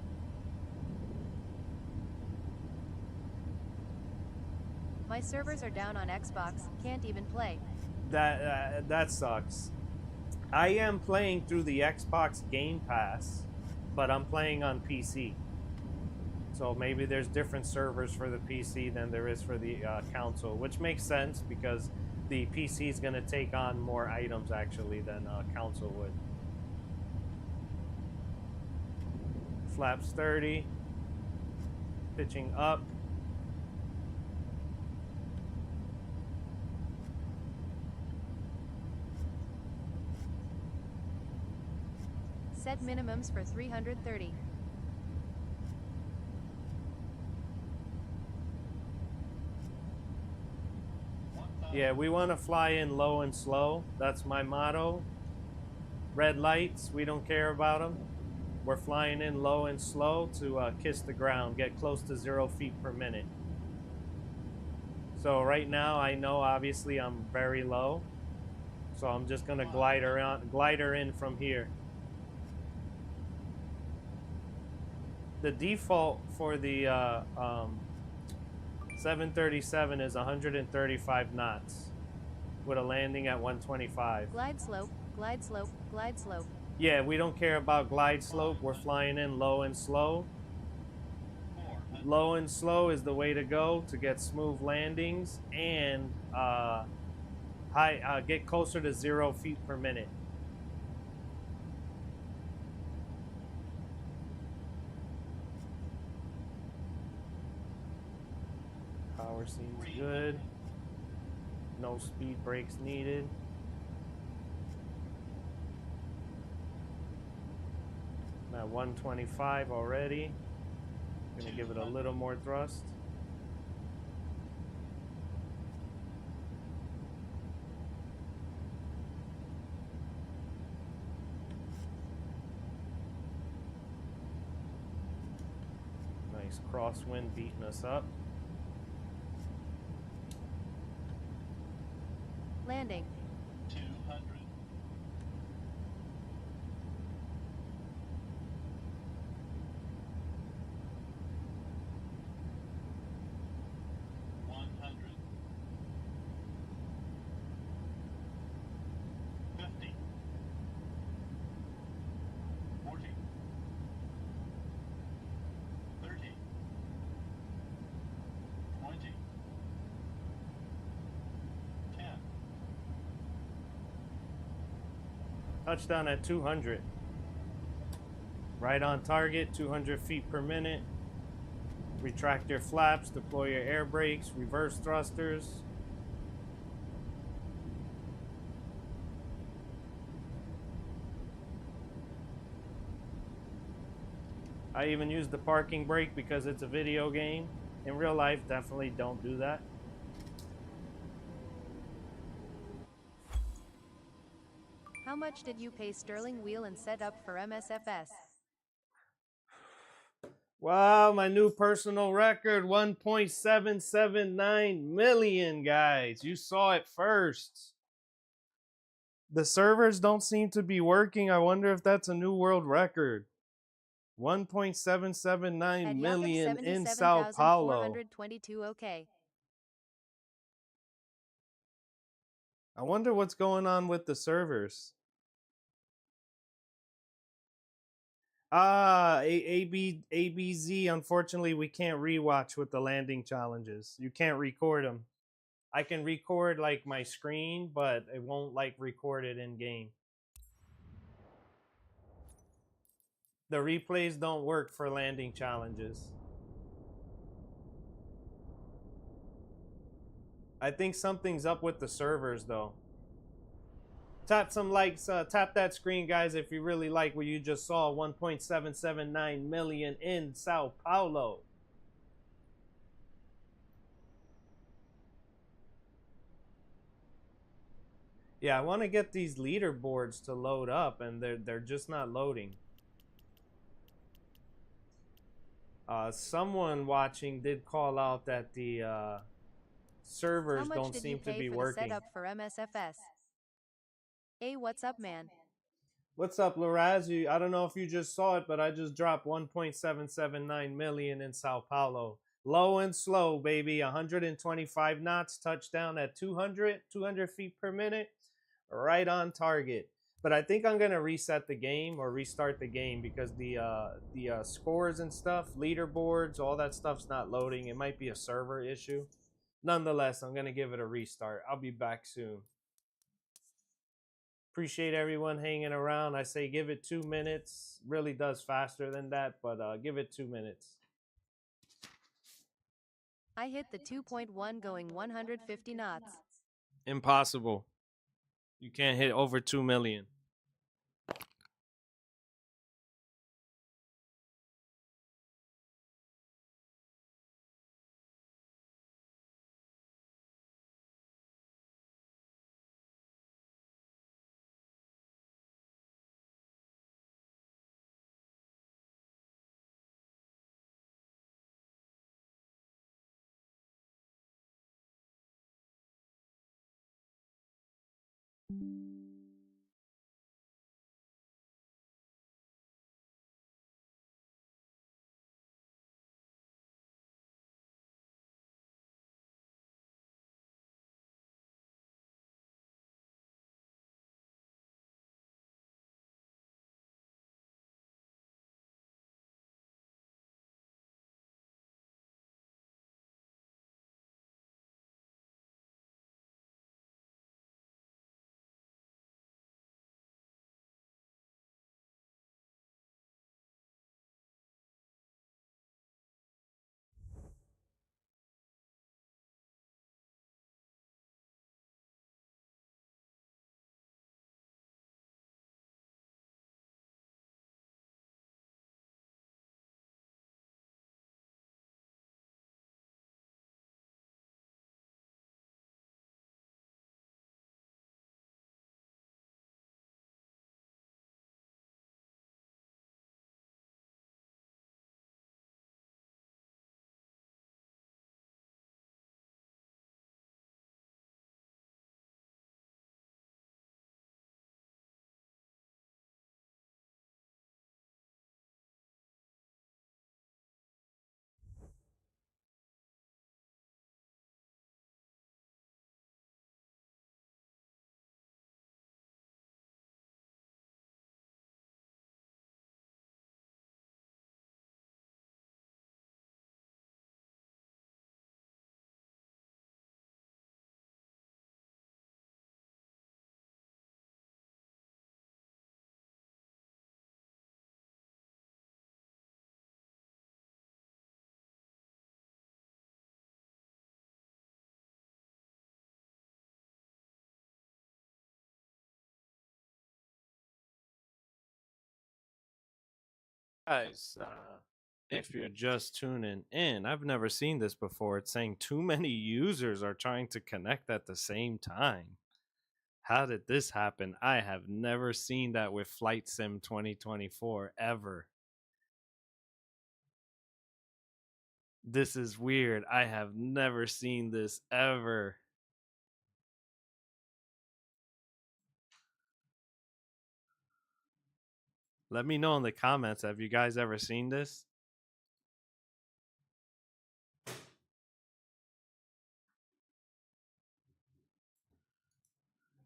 My servers are down on Xbox, can't even play. That sucks. I am playing through the Xbox Game Pass, but I'm playing on PC. So maybe there's different servers for the PC than there is for the console, which makes sense because the PC is going to take on more items actually than console would. Flaps 30. Pitching up. Set minimums for 330. Yeah, we want to fly in low and slow. That's my motto. Red lights, we don't care about them. We're flying in low and slow to kiss the ground, get close to 0 feet per minute. So right now, I know obviously I'm very low. So I'm just gonna glide her in from here. The default for the 737 is 135 knots with a landing at 125. Glide slope, glide slope, glide slope. Yeah, we don't care about glide slope. We're flying in low and slow. 400. Low and slow is the way to go to get smooth landings and get closer to 0 feet per minute. Power seems good. No speed brakes needed. I'm at 125 already. Gonna give it a little more thrust. Nice crosswind beating us up. Landing. 200. 100. 50. 40. 30. 20. 10. Touchdown at 200. Right on target, 200 feet per minute. Retract your flaps, deploy your air brakes, reverse thrusters. I even use the parking brake because it's a video game. In real life, definitely don't do that. How much did you pay Sterling Wheel and set up for MSFS? Wow, my new personal record, 1.779 million, guys. You saw it first. The servers don't seem to be working. I wonder if that's a new world record. 1.779 At million in Sao Paulo. 77,422 OK. I wonder what's going on with the servers. ABZ, unfortunately, we can't rewatch with the landing challenges. You can't record them. I can record like my screen, but it won't like record it in game. The replays don't work for landing challenges. I think something's up with the servers though. Tap some likes, tap that screen, guys, if you really like what you just saw. 1.779 million in Sao Paulo. Yeah, I want to get these leaderboards to load up, and they're just not loading. Someone watching did call out that the servers don't seem to be working. How much did you pay for the setup for MSFS? Hey, what's up, man? What's up, Loraz? I don't know if you just saw it, but I just dropped 1.779 million in Sao Paulo. Low and slow, baby. 125 knots, touchdown at 200 feet per minute. Right on target. But I think I'm going to reset the game or restart the game because the scores and stuff, leaderboards, all that stuff's not loading. It might be a server issue. Nonetheless, I'm going to give it a restart. I'll be back soon. Appreciate everyone hanging around. I say give it 2 minutes. Really does faster than that, but give it 2 minutes. I hit the 2.1 going 150 knots. Impossible. You can't hit over 2 million. Guys, if you're just tuning in, I've never seen this before. It's saying too many users are trying to connect at the same time. How did this happen? I have never seen that with Flight Sim 2024 ever. This is weird. I have never seen this ever. Let me know in the comments. Have you guys ever seen this?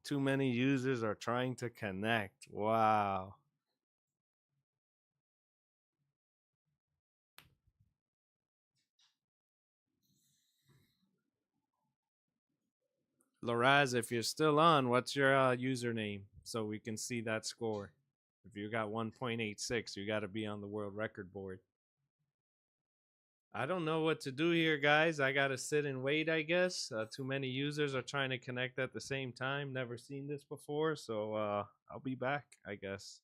Too many users are trying to connect. Wow. Loraz, if you're still on, what's your username so we can see that score? If you got 1.86, you got to be on the world record board. I don't know what to do here, guys. I got to sit and wait, I guess. Too many users are trying to connect at the same time. Never seen this before, so I'll be back, I guess.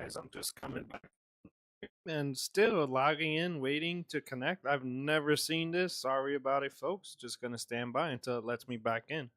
guys. I'm just coming back. And still logging in, waiting to connect. I've never seen this. Sorry about it, folks. Just gonna stand by until it lets me back in.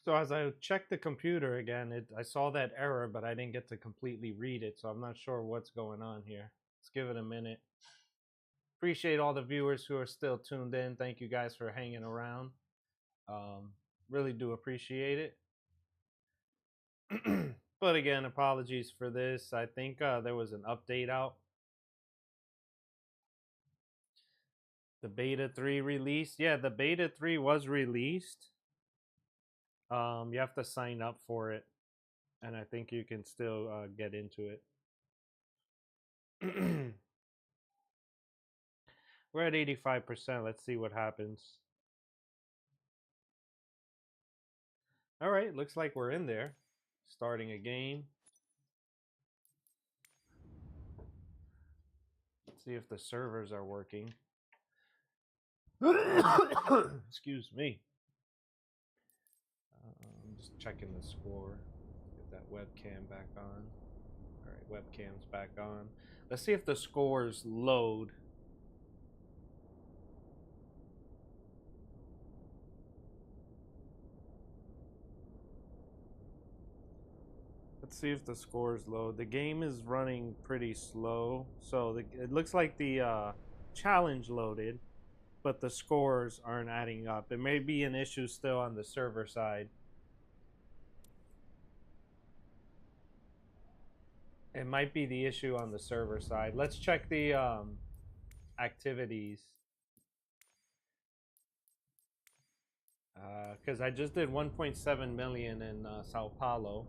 So as I checked the computer again, I saw that error, but I didn't get to completely read it, so I'm not sure what's going on here. Let's give it a minute. Appreciate all the viewers who are still tuned in. Thank you guys for hanging around. Um, really do appreciate it. But again, apologies for this. I think there was an update out. The beta 3 release. Yeah, the beta 3 was released. You have to sign up for it, and I think you can still get into it. We're at 85%. Let's see what happens. All right, looks like we're in there. Starting a game. Let's see if the servers are working. Excuse me. I'm just checking the score. Get that webcam back on. All right, webcam's back on. Let's see if the scores load. Let's see if the scores load. The game is running pretty slow, so it looks like the challenge loaded, but the scores aren't adding up. It may be an issue still on the server side. It might be the issue on the server side. Let's check the activities. Because I just did 1.7 million in Sao Paulo.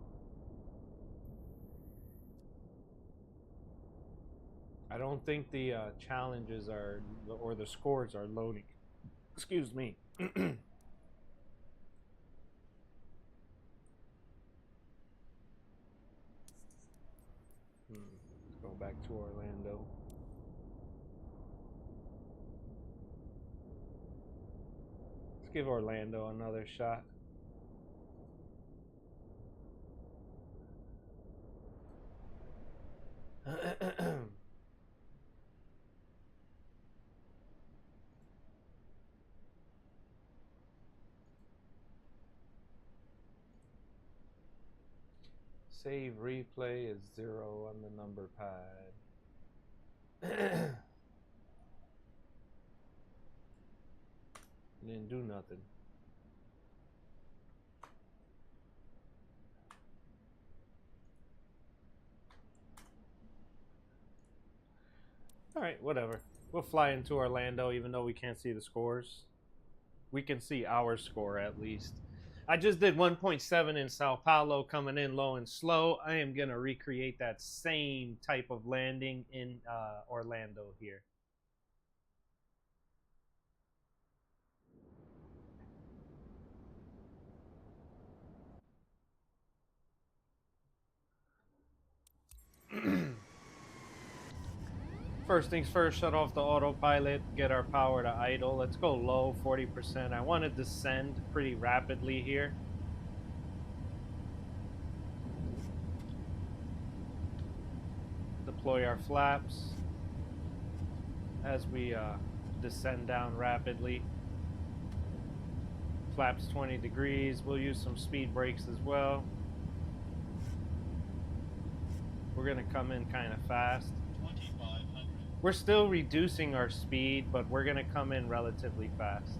I don't think the challenges are, or the scores are loading. Excuse me. Let's go back to Orlando. Let's give Orlando another shot. Save replay is 0 on the number pad. Didn't do nothing. All right, whatever. We'll fly into Orlando even though we can't see the scores. We can see our score at least. I just did 1.7 in Sao Paulo, coming in low and slow. I am going to recreate that same type of landing in Orlando here. First things first, shut off the autopilot, get our power to idle. Let's go low, 40%. I want to descend pretty rapidly here. Deploy our flaps as we descend down rapidly. Flaps 20 degrees. We'll use some speed brakes as well. We're going to come in kind of fast. We're still reducing our speed, but we're going to come in relatively fast.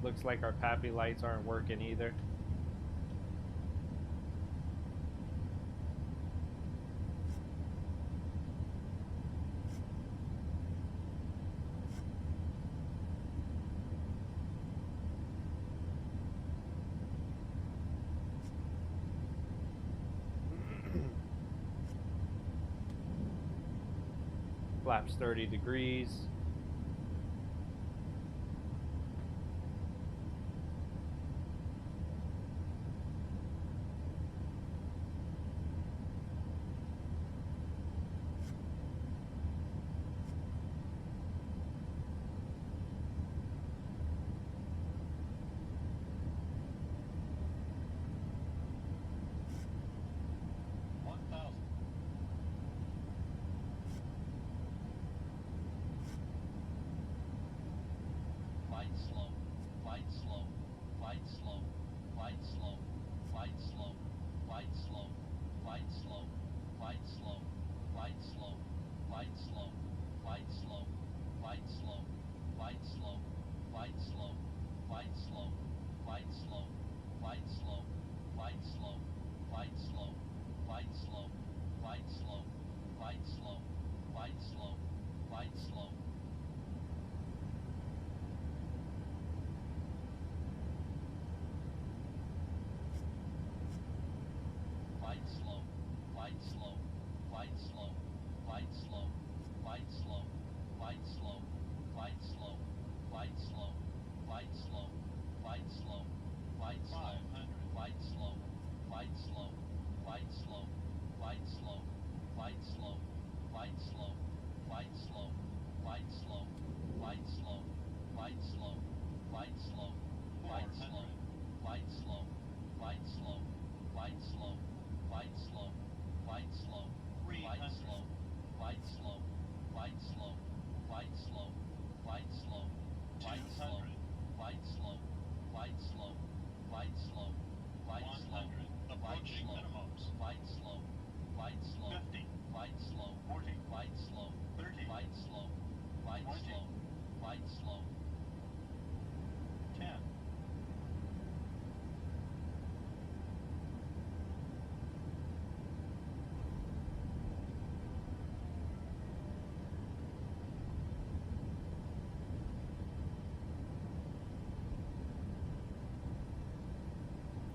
Looks like our PAPI lights aren't working either. Flaps 30 degrees.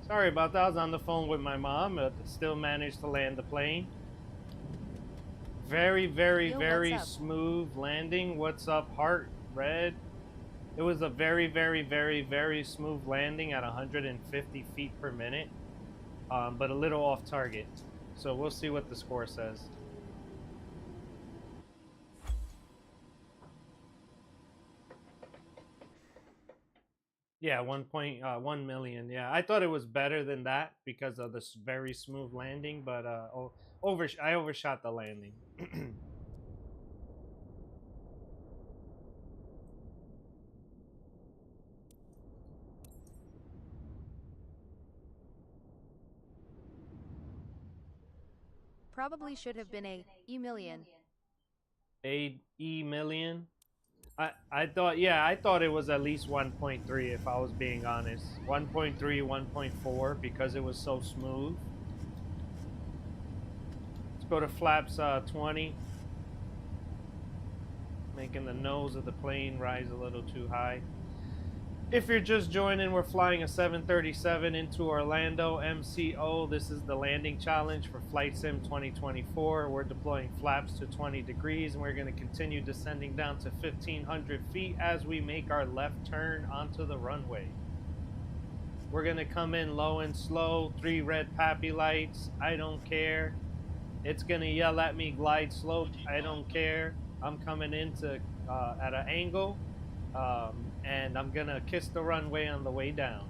Sorry about that. I was on the phone with my mom, but still managed to land the plane. Very, very, Yo, very what's up? smooth landing. What's up, Heart Red? It was a very, very, very, very smooth landing at 150 feet per minute, but a little off target. So we'll see what the score says. Yeah, 1.1 million. Yeah, I thought it was better than that because of this very smooth landing, but I overshot the landing. Probably should have been a E-million. A E million. I thought, yeah, I thought it was at least 1.3 if I was being honest. 1.3, 1.4 because it was so smooth. Let's go to flaps 20. Making the nose of the plane rise a little too high. If you're just joining, we're flying a 737 into Orlando MCO. This is the landing challenge for Flight Sim 2024. We're deploying flaps to 20 degrees and we're going to continue descending down to 1,500 feet as we make our left turn onto the runway. We're going to come in low and slow, 3 red pappy lights. I don't care. It's going to yell at me, glide slope. I don't care. I'm coming into at an angle. And I'm gonna kiss the runway on the way down.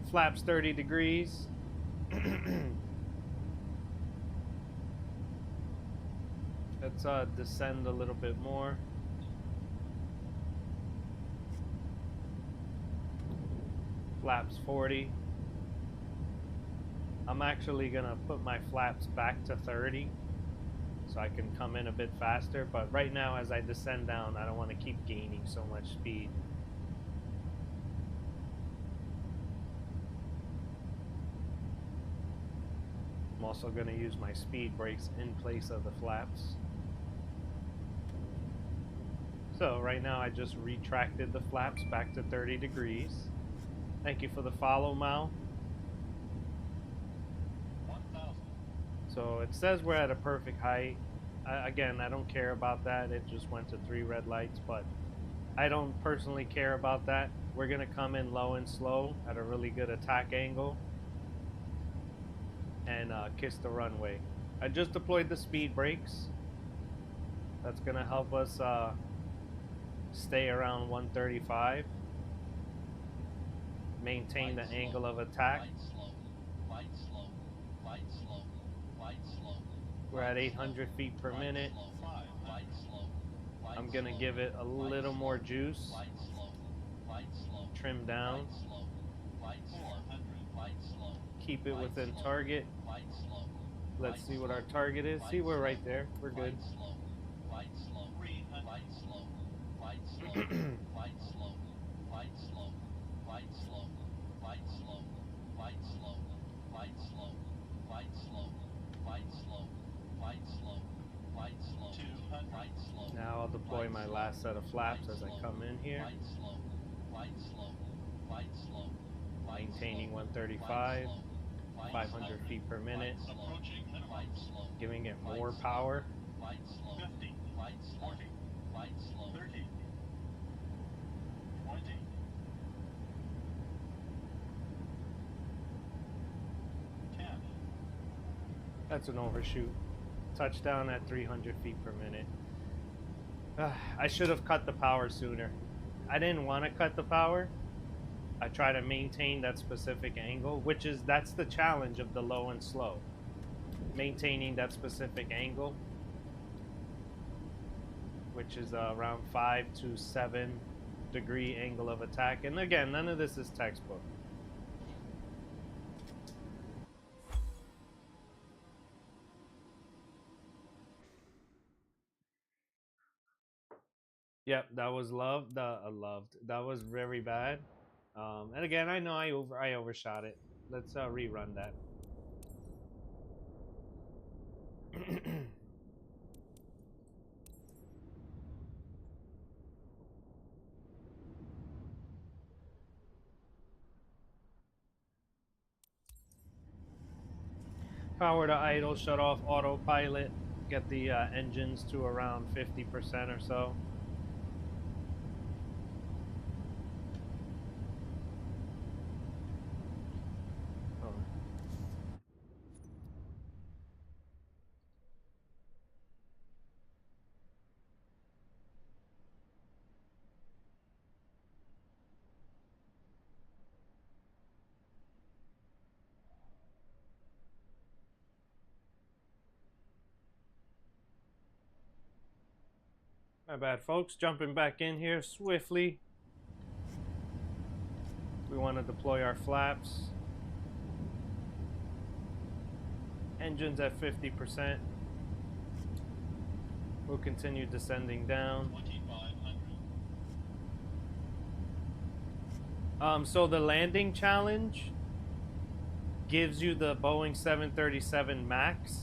Flaps 30 degrees. Let's descend a little bit more. Flaps 40. I'm actually gonna put my flaps back to 30 so I can come in a bit faster, but right now as I descend down, I don't want to keep gaining so much speed. I'm also going to use my speed brakes in place of the flaps. So right now I just retracted the flaps back to 30 degrees. Thank you for the follow, Mao. 1,000. So it says we're at a perfect height. Again, I don't care about that. It just went to 3 red lights, but I don't personally care about that. We're going to come in low and slow at a really good attack angle and kiss the runway. I just deployed the speed brakes. That's going to help us stay around 135. Maintain the angle of attack. We're at 800 feet per minute. I'm gonna give it a little more juice. Trim down. Keep it within target. Let's see what our target is. See, we're right there. We're good. Now I'll deploy my last set of flaps as I come in here. Maintaining 135, 500 feet per minute. Giving it more power. 50, 40, 30, 20. That's an overshoot. Touchdown at 300 feet per minute. I should have cut the power sooner. I didn't want to cut the power. I try to maintain that specific angle, that's the challenge of the low and slow. Maintaining that specific angle, which is around 5 to 7 degree angle of attack. And again, none of this is textbook. Yep, that was loved. That was very bad. And again, I know I overshot it. Let's rerun that. Power to idle, shut off autopilot, get the engines to around 50% or so. Oh. My bad, folks. Jumping back in here swiftly. We want to deploy our flaps. Engines at 50%. We'll continue descending down. 2500. So the landing challenge gives you the Boeing 737 MAX.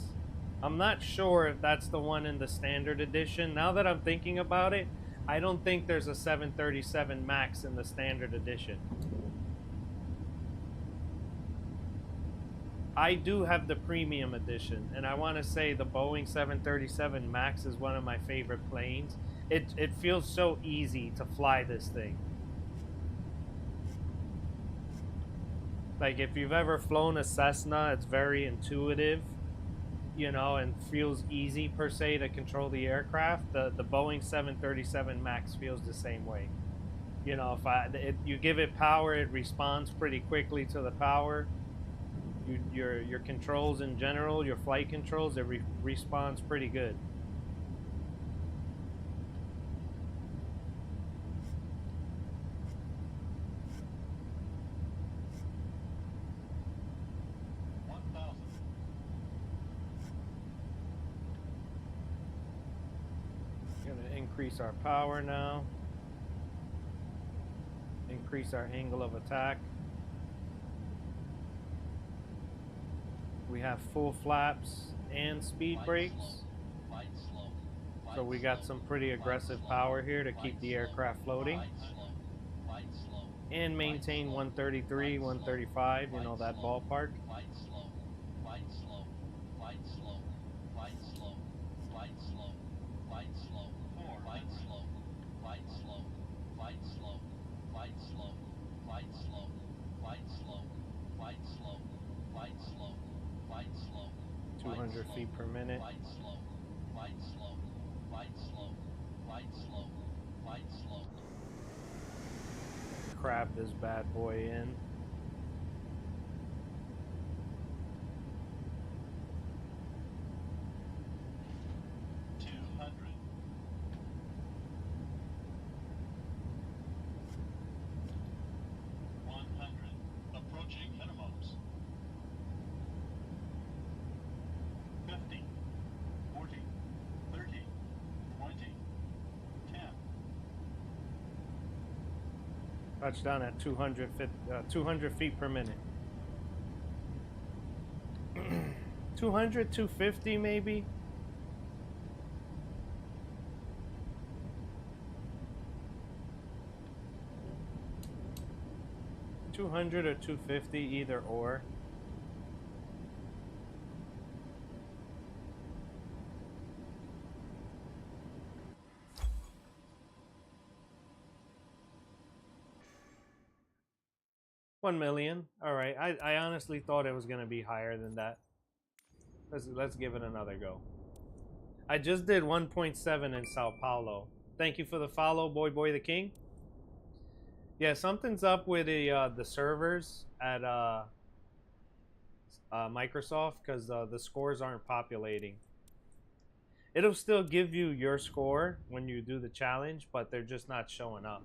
I'm not sure if that's the one in the standard edition. Now that I'm thinking about it, I don't think there's a 737 MAX in the standard edition. I do have the premium edition, and I want to say the Boeing 737 MAX is one of my favorite planes. It feels so easy to fly this thing. Like, if you've ever flown a Cessna, it's very intuitive, you know, and feels easy per se to control the aircraft. The Boeing 737 MAX feels the same way. You know, if you give it power, it responds pretty quickly to the power. Your controls in general, your flight controls, it responds pretty good. Gonna increase our power now. Increase our angle of attack. We have full flaps and speed brakes. So we got some pretty aggressive power here to keep the aircraft floating. And maintain 133, 135, you know, that ballpark. Feet per minute. Crab this bad boy in. Touchdown at 200 feet per minute. 200, 250 maybe? $200 or $250, either or. $1 million. All right. I honestly thought it was gonna be higher than that. Let's give it another go. I just did 1.7 in Sao Paulo. Thank you for the follow, Boy the King. Yeah, something's up with the servers at Microsoft, because the scores aren't populating. It'll still give you your score when you do the challenge, but they're just not showing up.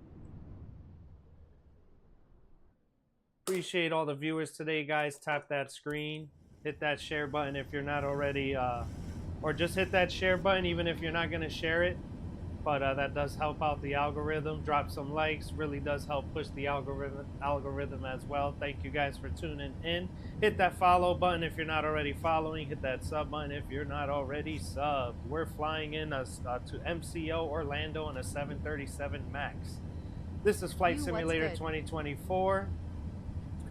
Appreciate all the viewers today, guys. Tap that screen, hit that share button if you're not already, or just hit that share button even if you're not going to share it. But that does help out the algorithm. Drop some likes, really does help push the algorithm as well. Thank you guys for tuning in. Hit that follow button if you're not already following. Hit that sub button if you're not already subbed. We're flying in to MCO Orlando on a 737 MAX. This is Flight Simulator 2024.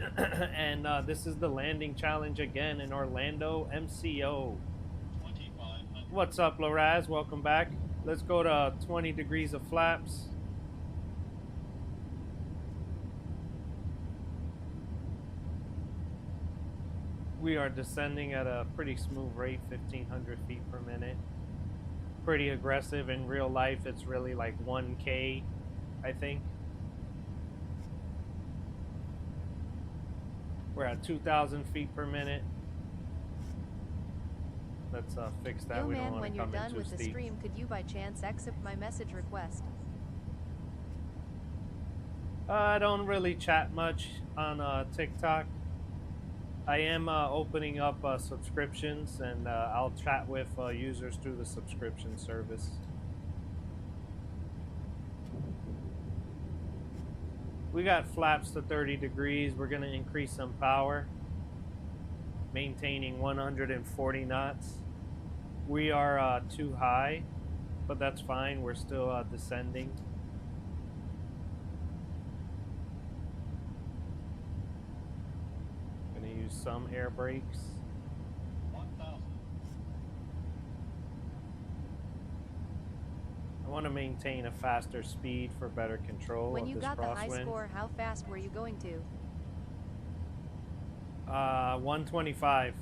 And this is the landing challenge again in Orlando, MCO. 2500. What's up, Loraz? Welcome back. Let's go to 20 degrees of flaps. We are descending at a pretty smooth rate, 1,500 feet per minute. Pretty aggressive. In real life, it's really like 1K, I think. We're at 2,000 feet per minute. Let's fix that. Yo We don't man, want when to you're come in done too with the steep. stream, could you by chance accept my message request? I don't really chat much on TikTok. I am opening up subscriptions, and I'll chat with users through the subscription service. We got flaps to 30 degrees. We're going to increase some power, maintaining 140 knots. We are too high, but that's fine. We're still descending. Going to use some air brakes. 1000. I want to maintain a faster speed for better control When of you this got the high crosswind. score, how fast were you going to? 125.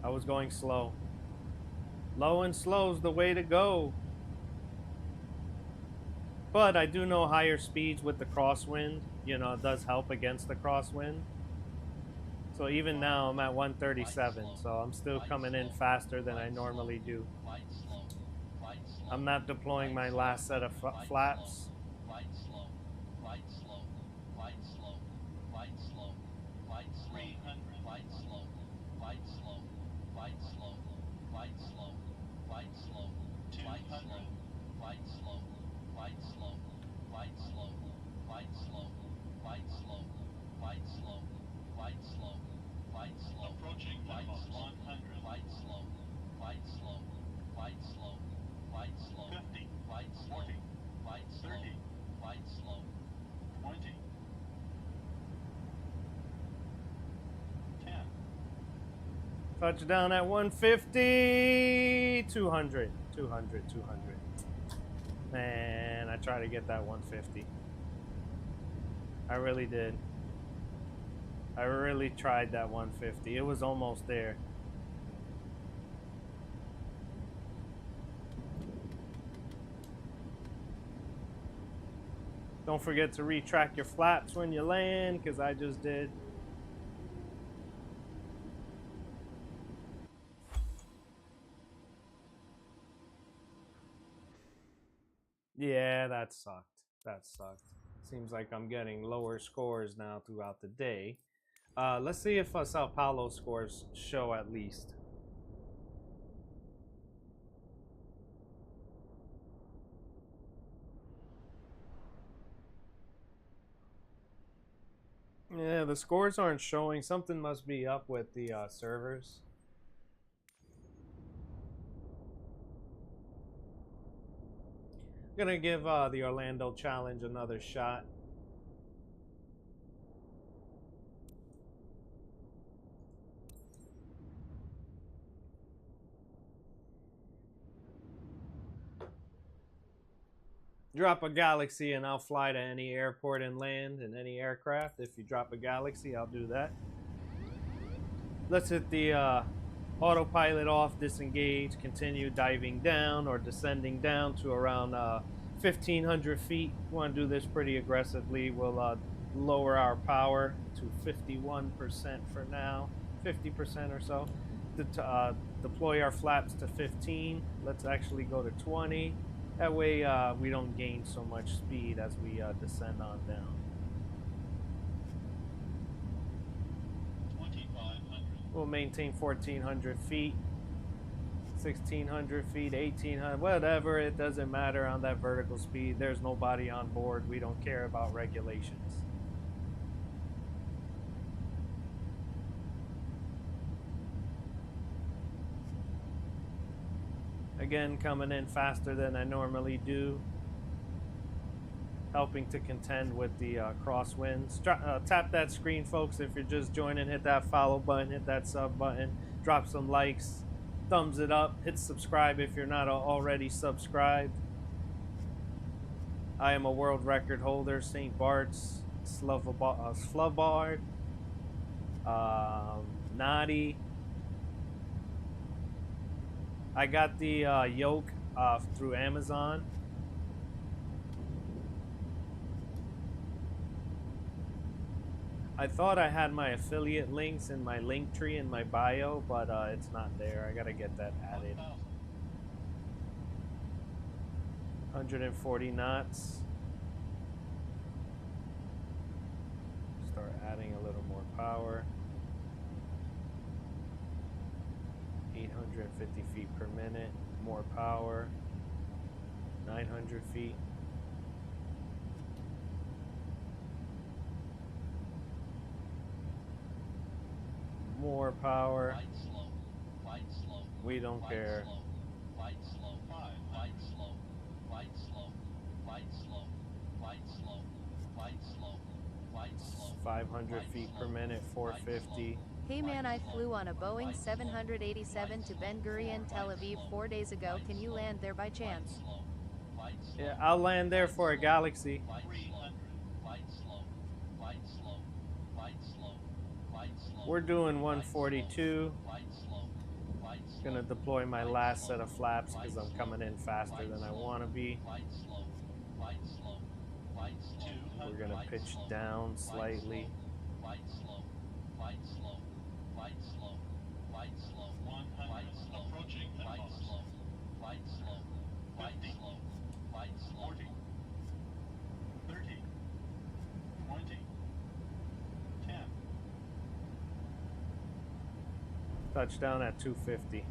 I was going slow. Low and slow's the way to go. But I do know higher speeds with the crosswind, you know, it does help against the crosswind. So even now I'm at 137, so I'm still coming in faster than I normally do. Quite slow. Quite slow. I'm not deploying my last set of flaps. Quite slow. Quite slow. Quite slow. Quite slow. Quite slow. 300. Quite slow. Quite slow. Quite slow. Quite slow. Quite slow. 200. Quite slow. Quite slow. Quite slow. Quite slow. Quite slow. Quite slow. Quite slow. Quite slow. Approaching quite slow. 100. Quite slow. Quite slow. Quite slow. Quite slow. 50. Quite slow. 40. Quite slow. 30. Quite slow. 20. 10. Touchdown at 150. 200. 200. Man, I tried to get that 150. I really did. I really tried that 150. It was almost there. Don't forget to retract your flaps when you land, because I just did. Yeah, that sucked. That sucked. Seems like I'm getting lower scores now throughout the day. Let's see if Sao Paulo scores show at least. Yeah, the scores aren't showing. Something must be up with the servers. Gonna give the Orlando challenge another shot. Drop a Galaxy and I'll fly to any airport and land in any aircraft. If you drop a Galaxy, I'll do that. Let's hit the autopilot off, disengage, continue diving down or descending down to around 1,500 feet. We want to do this pretty aggressively. We'll lower our power to 51% for now, 50% or so. Deploy our flaps to 15. Let's actually go to 20. That way we don't gain so much speed as we descend on down. 2,500. We'll maintain 1,400 feet, 1,600 feet, 1,800, whatever. It doesn't matter on that vertical speed. There's nobody on board. We don't care about regulations. Again, coming in faster than I normally do. helping to contend with the crosswinds. Tap that screen, folks. If you're just joining, hit that follow button, hit that sub button, drop some likes, thumbs it up, hit subscribe if you're not already subscribed. I am a world record holder, St. Bart's, Slubard, Naughty. I got the yoke through Amazon. I thought I had my affiliate links in my link tree in my bio, but it's not there. I gotta get that added. 140 knots. Start adding a little more power. 850 feet per minute. More power. 900 feet. More power. We don't care. 500 feet per minute, 450. Hey man, I flew on a Boeing 787 to Ben Gurion, Tel Aviv 4 days ago. Can you land there by chance? Yeah, I'll land there for a Galaxy. We're doing 142. Gonna deploy my last set of flaps because I'm coming in faster than I want to be. We're gonna pitch down slightly. Touchdown at 250.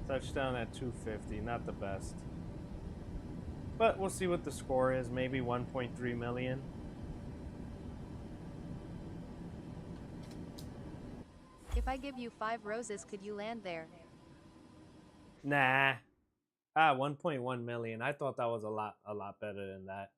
Touchdown at 250, not the best. But we'll see what the score is, maybe 1.3 million. If I give you 5 roses, could you land there? Nah. 1.1 million. I thought that was a lot better than that.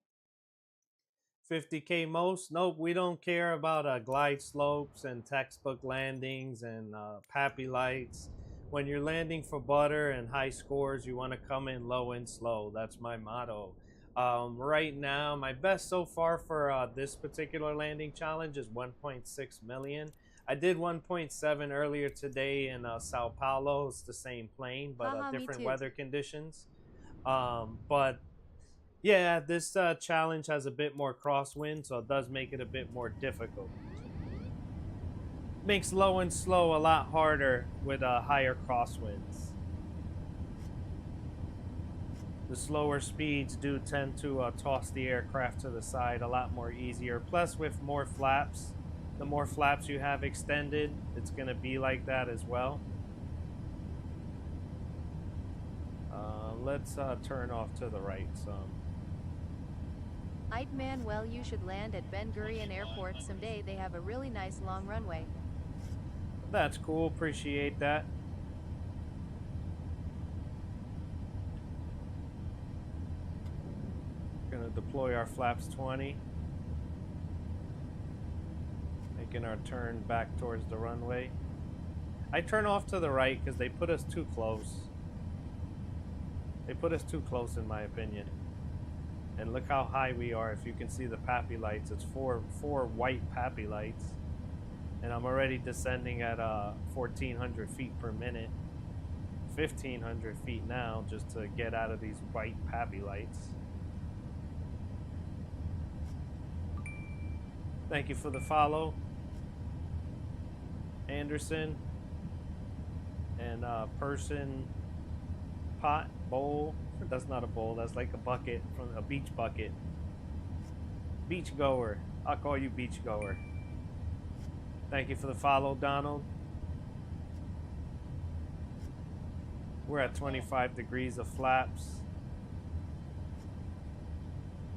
50K most? Nope, we don't care about glide slopes and textbook landings and pappy lights. When you're landing for butter and high scores, you want to come in low and slow. That's my motto. Right now, my best so far for this particular landing challenge is 1.6 million. I did 1.7 earlier today in Sao Paulo. It's the same plane, but different weather conditions. But yeah, this challenge has a bit more crosswind, so it does make it a bit more difficult. Makes low and slow a lot harder with higher crosswinds. The slower speeds do tend to toss the aircraft to the side a lot more easier. Plus, with more flaps, the more flaps you have extended, it's going to be like that as well. Let's turn off to the right some. Man, well, you should land at Ben Gurion Airport someday. They have a really nice long runway. That's cool. Appreciate that. Gonna deploy our flaps 20. Making our turn back towards the runway. I turn off to the right because they put us too close. They put us too close in my opinion. And look how high we are. If you can see the pappy lights, it's four white pappy lights. And I'm already descending at 1,400 feet per minute. 1,500 feet now just to get out of these white pappy lights. Thank you for the follow, Anderson. And person, pot, bowl. That's not a bowl, that's like a bucket, from a beach bucket. Beach goer. I'll call you beach goer. Thank you for the follow, Donald. We're at 25 degrees of flaps.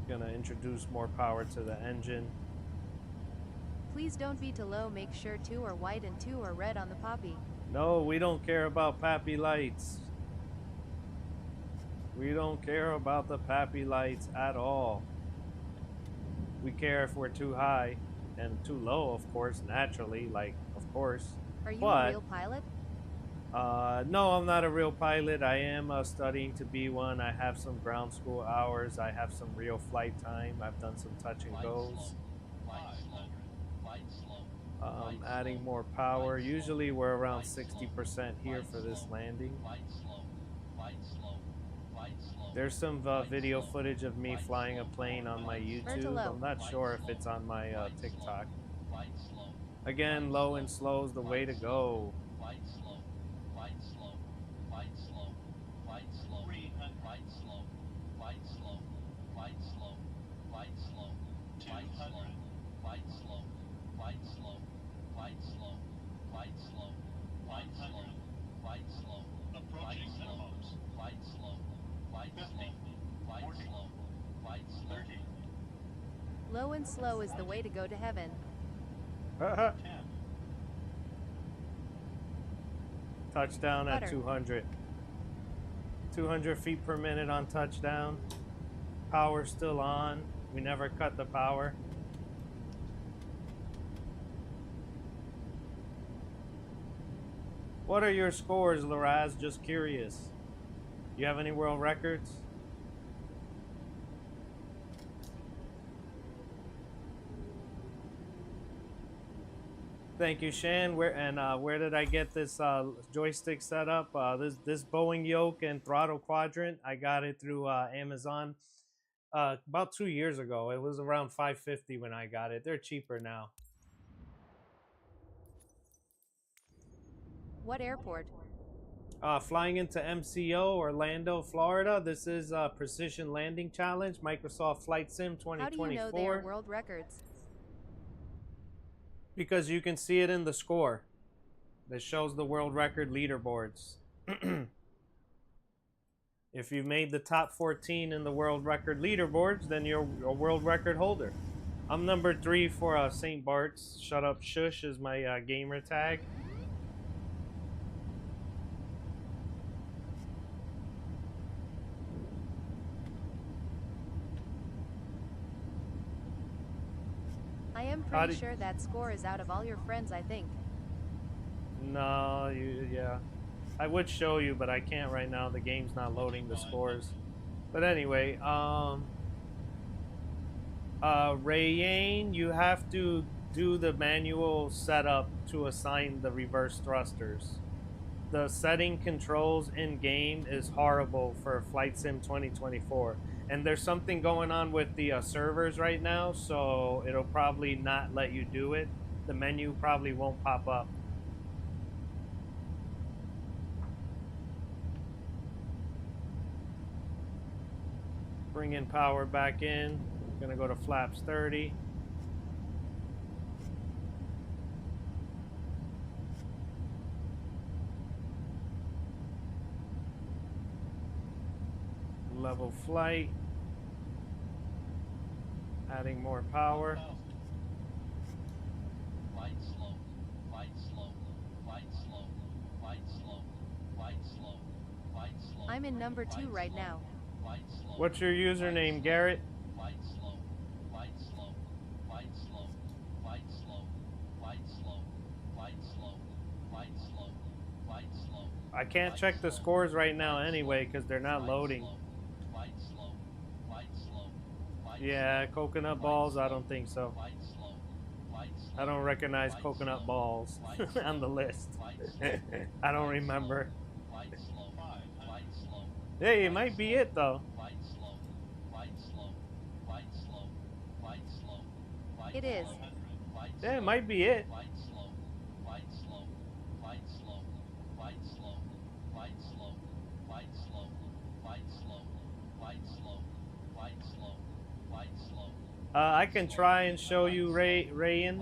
Gonna introduce more power to the engine. Please don't be too low. Make sure 2 are white and 2 are red on the poppy. No, we don't care about pappy lights. We don't care about the pappy lights at all. We care if we're too high and too low, of course, naturally, like, of course. Are you a But real pilot? no, I'm not a real pilot. I am studying to be one. I have some ground school hours. I have some real flight time. I've done some touch and goes. Adding more power. Usually we're around 60% here for this landing. There's some video footage of me flying a plane on my YouTube. I'm not sure if it's on my TikTok. Again, low and slow is the way to go. Low and slow is the way to go to heaven. Touchdown at Butter. 200. 200 feet per minute on touchdown. Power still on. We never cut the power. What are your scores, Laraz? Just curious. You have any world records? Thank you, Shan. Where did I get this joystick set up? This Boeing yoke and throttle quadrant. I got it through Amazon about 2 years ago. It was around $550 when I got it. They're cheaper now. What airport? Flying into MCO, Orlando, Florida. This is a Precision Landing Challenge, Microsoft Flight Sim 2024. How do you know they are world records? Because you can see it in the score that shows the world record leaderboards. If you've made the top 14 in the world record leaderboards, then you're a world record holder. I'm number 3 for St. Bart's. Shut Up Shush is my gamer tag. I am pretty sure that score is out of all your friends, I think. No, yeah. I would show you, but I can't right now. The game's not loading the scores. But anyway, Rayane, you have to do the manual setup to assign the reverse thrusters. The setting controls in game is horrible for Flight Sim 2024. And there's something going on with the servers right now, so it'll probably not let you do it. The menu probably won't pop up. Bring in power back in. Gonna go to flaps 30. Level flight. Adding more power. Flight slow, flight slow, flight slow, flight slow, flight slow, flight slow. I'm in number 2 right now. What's your username, Garrett? Flight slow, flight slow, flight slow, flight slow, flight slow, flight slow, flight slow, flight slow. I can't check the scores right now anyway because they're not loading. Yeah, coconut balls, I don't think so. I don't recognize coconut balls on the list. I don't remember. Hey, it might be it though. It is. Yeah, it might be it. I can try and show you Rayan.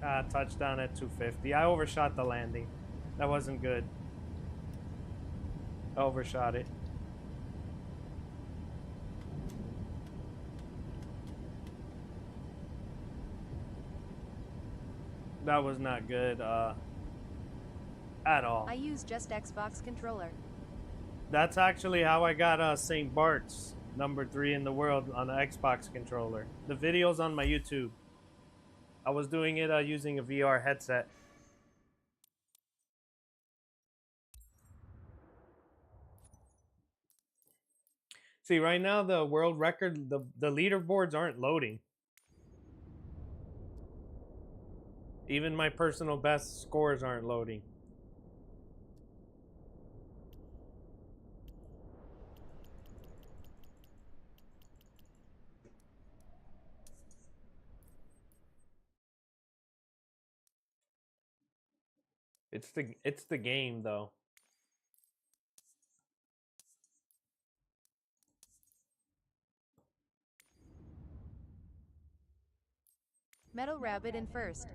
Touchdown at 250. I overshot the landing. That wasn't good. I overshot it. That was not good at all. I use just Xbox controller. That's actually how I got St. Bart's #3 in the world on an Xbox controller. The video's on my YouTube. I was doing it using a VR headset. See, right now the world record, the leaderboards aren't loading. Even my personal best scores aren't loading. It's the game though. Metal Rabbit in first.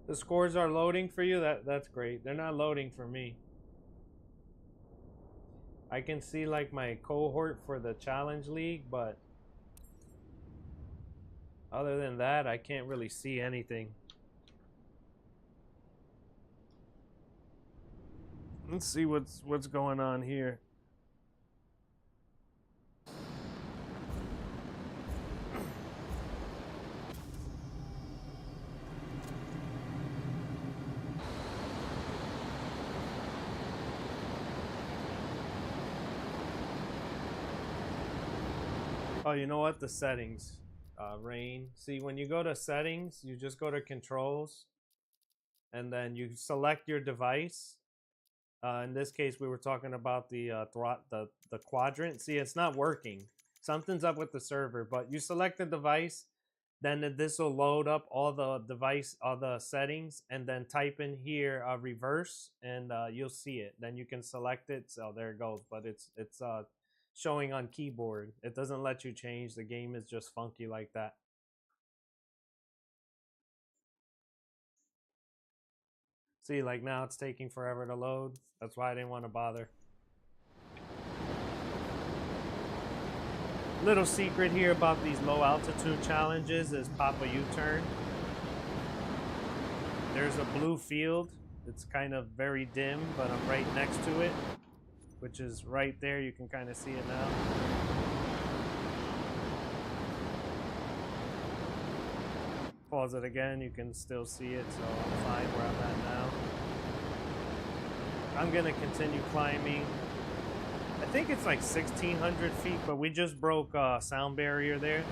The scores are loading for you. That's great. They're not loading for me. I can see like my cohort for the challenge league, but other than that, I can't really see anything. Let's see what's going on here. Oh, you know what? The settings. Rain. See, when you go to settings, you just go to controls, and then you select your device. In this case, we were talking about the quadrant. See, it's not working. Something's up with the server, but you select the device, then this will load up all the settings, and then type in here reverse, and you'll see it. Then you can select it. So there it goes. But it's showing on keyboard. It doesn't let you change. The game is just funky like that. See, like now it's taking forever to load. That's why I didn't want to bother. Little secret here about these low altitude challenges is pop a U-turn. There's a blue field. It's kind of very dim, but I'm right next to it, which is right there. You can kind of see it now. Pause it again, you can still see it, so I'm fine where I'm at now. I'm gonna continue climbing. I think it's like 1,600 feet, but we just broke a sound barrier there.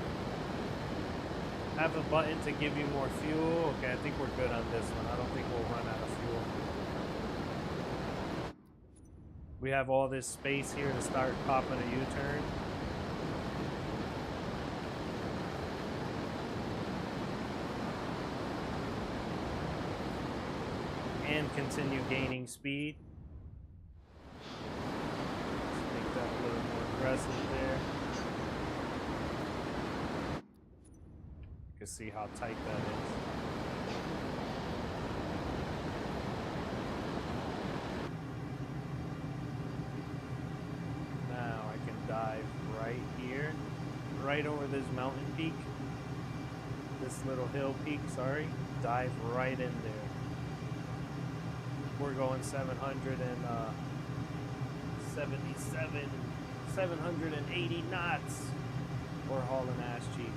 Have a button to give you more fuel. Okay, I think we're good on this one. I don't think we'll run out of fuel. We have all this space here to start popping a U-turn. And continue gaining speed. Let's make that a little more aggressive there. You can see how tight that is. Now I can dive right here, right over this mountain peak. This little hill peak, sorry. Dive right in there. We're going 780 knots. We're hauling ass cheeks.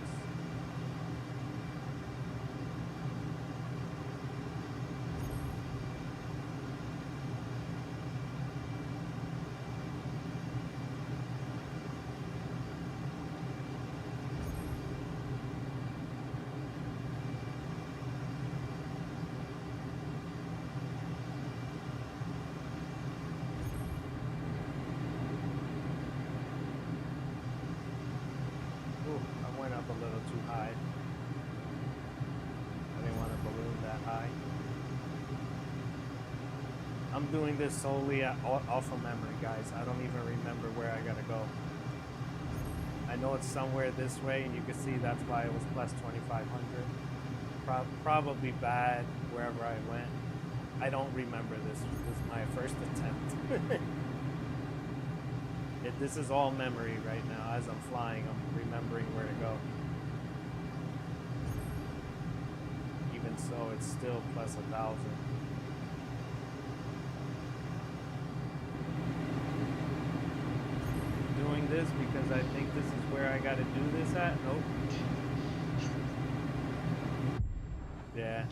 A little too high. I didn't want to balloon that high. I'm doing this solely off of memory, guys. I don't even remember where I gotta go. I know it's somewhere this way, and you can see that's why it was plus 2,500. Probably bad wherever I went. I don't remember this. This was my first attempt. This is all memory right now. As I'm flying, I'm remembering where to go. Even so, it's still plus 1,000. Doing this because I think this is where I gotta do this at? Nope. Yeah.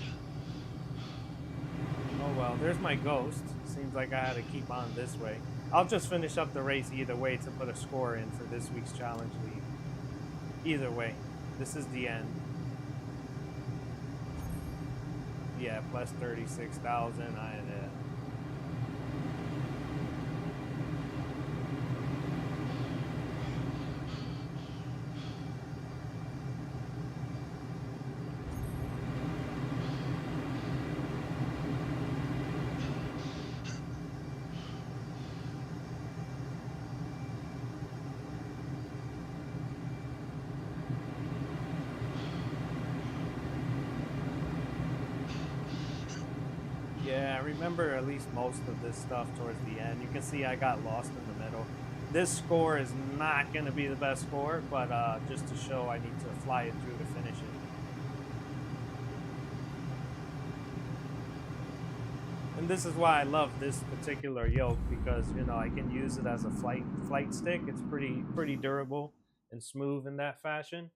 Oh well, there's my ghost. Seems like I had to keep on this way. I'll just finish up the race either way to put a score in for this week's challenge league. Either way, this is the end. Yeah, plus 36,000. Yeah, I remember at least most of this stuff towards the end. You can see I got lost in the middle. This score is not going to be the best score, but just to show I need to fly it through to finish it. And this is why I love this particular yoke, because, you know, I can use it as a flight stick. It's pretty durable and smooth in that fashion.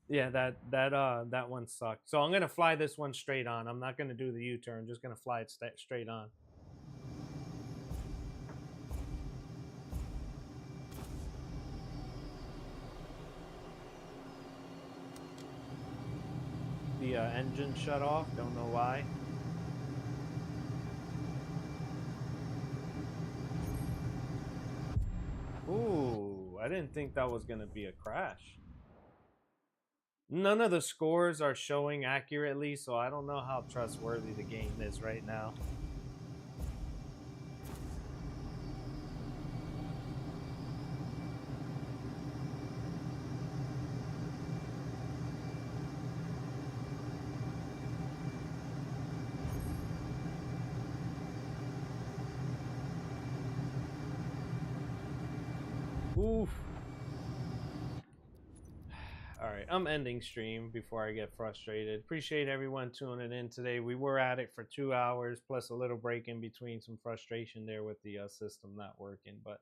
Yeah, that one sucked. So I'm gonna fly this one straight on. I'm not gonna do the U-turn. Just gonna fly it straight on. The engine shut off. Don't know why. Ooh, I didn't think that was gonna be a crash. None of the scores are showing accurately, so I don't know how trustworthy the game is right now. Oof. All right, I'm ending stream before I get frustrated. Appreciate everyone tuning in today. We were at it for 2 hours plus a little break in between, some frustration there with the system not working, but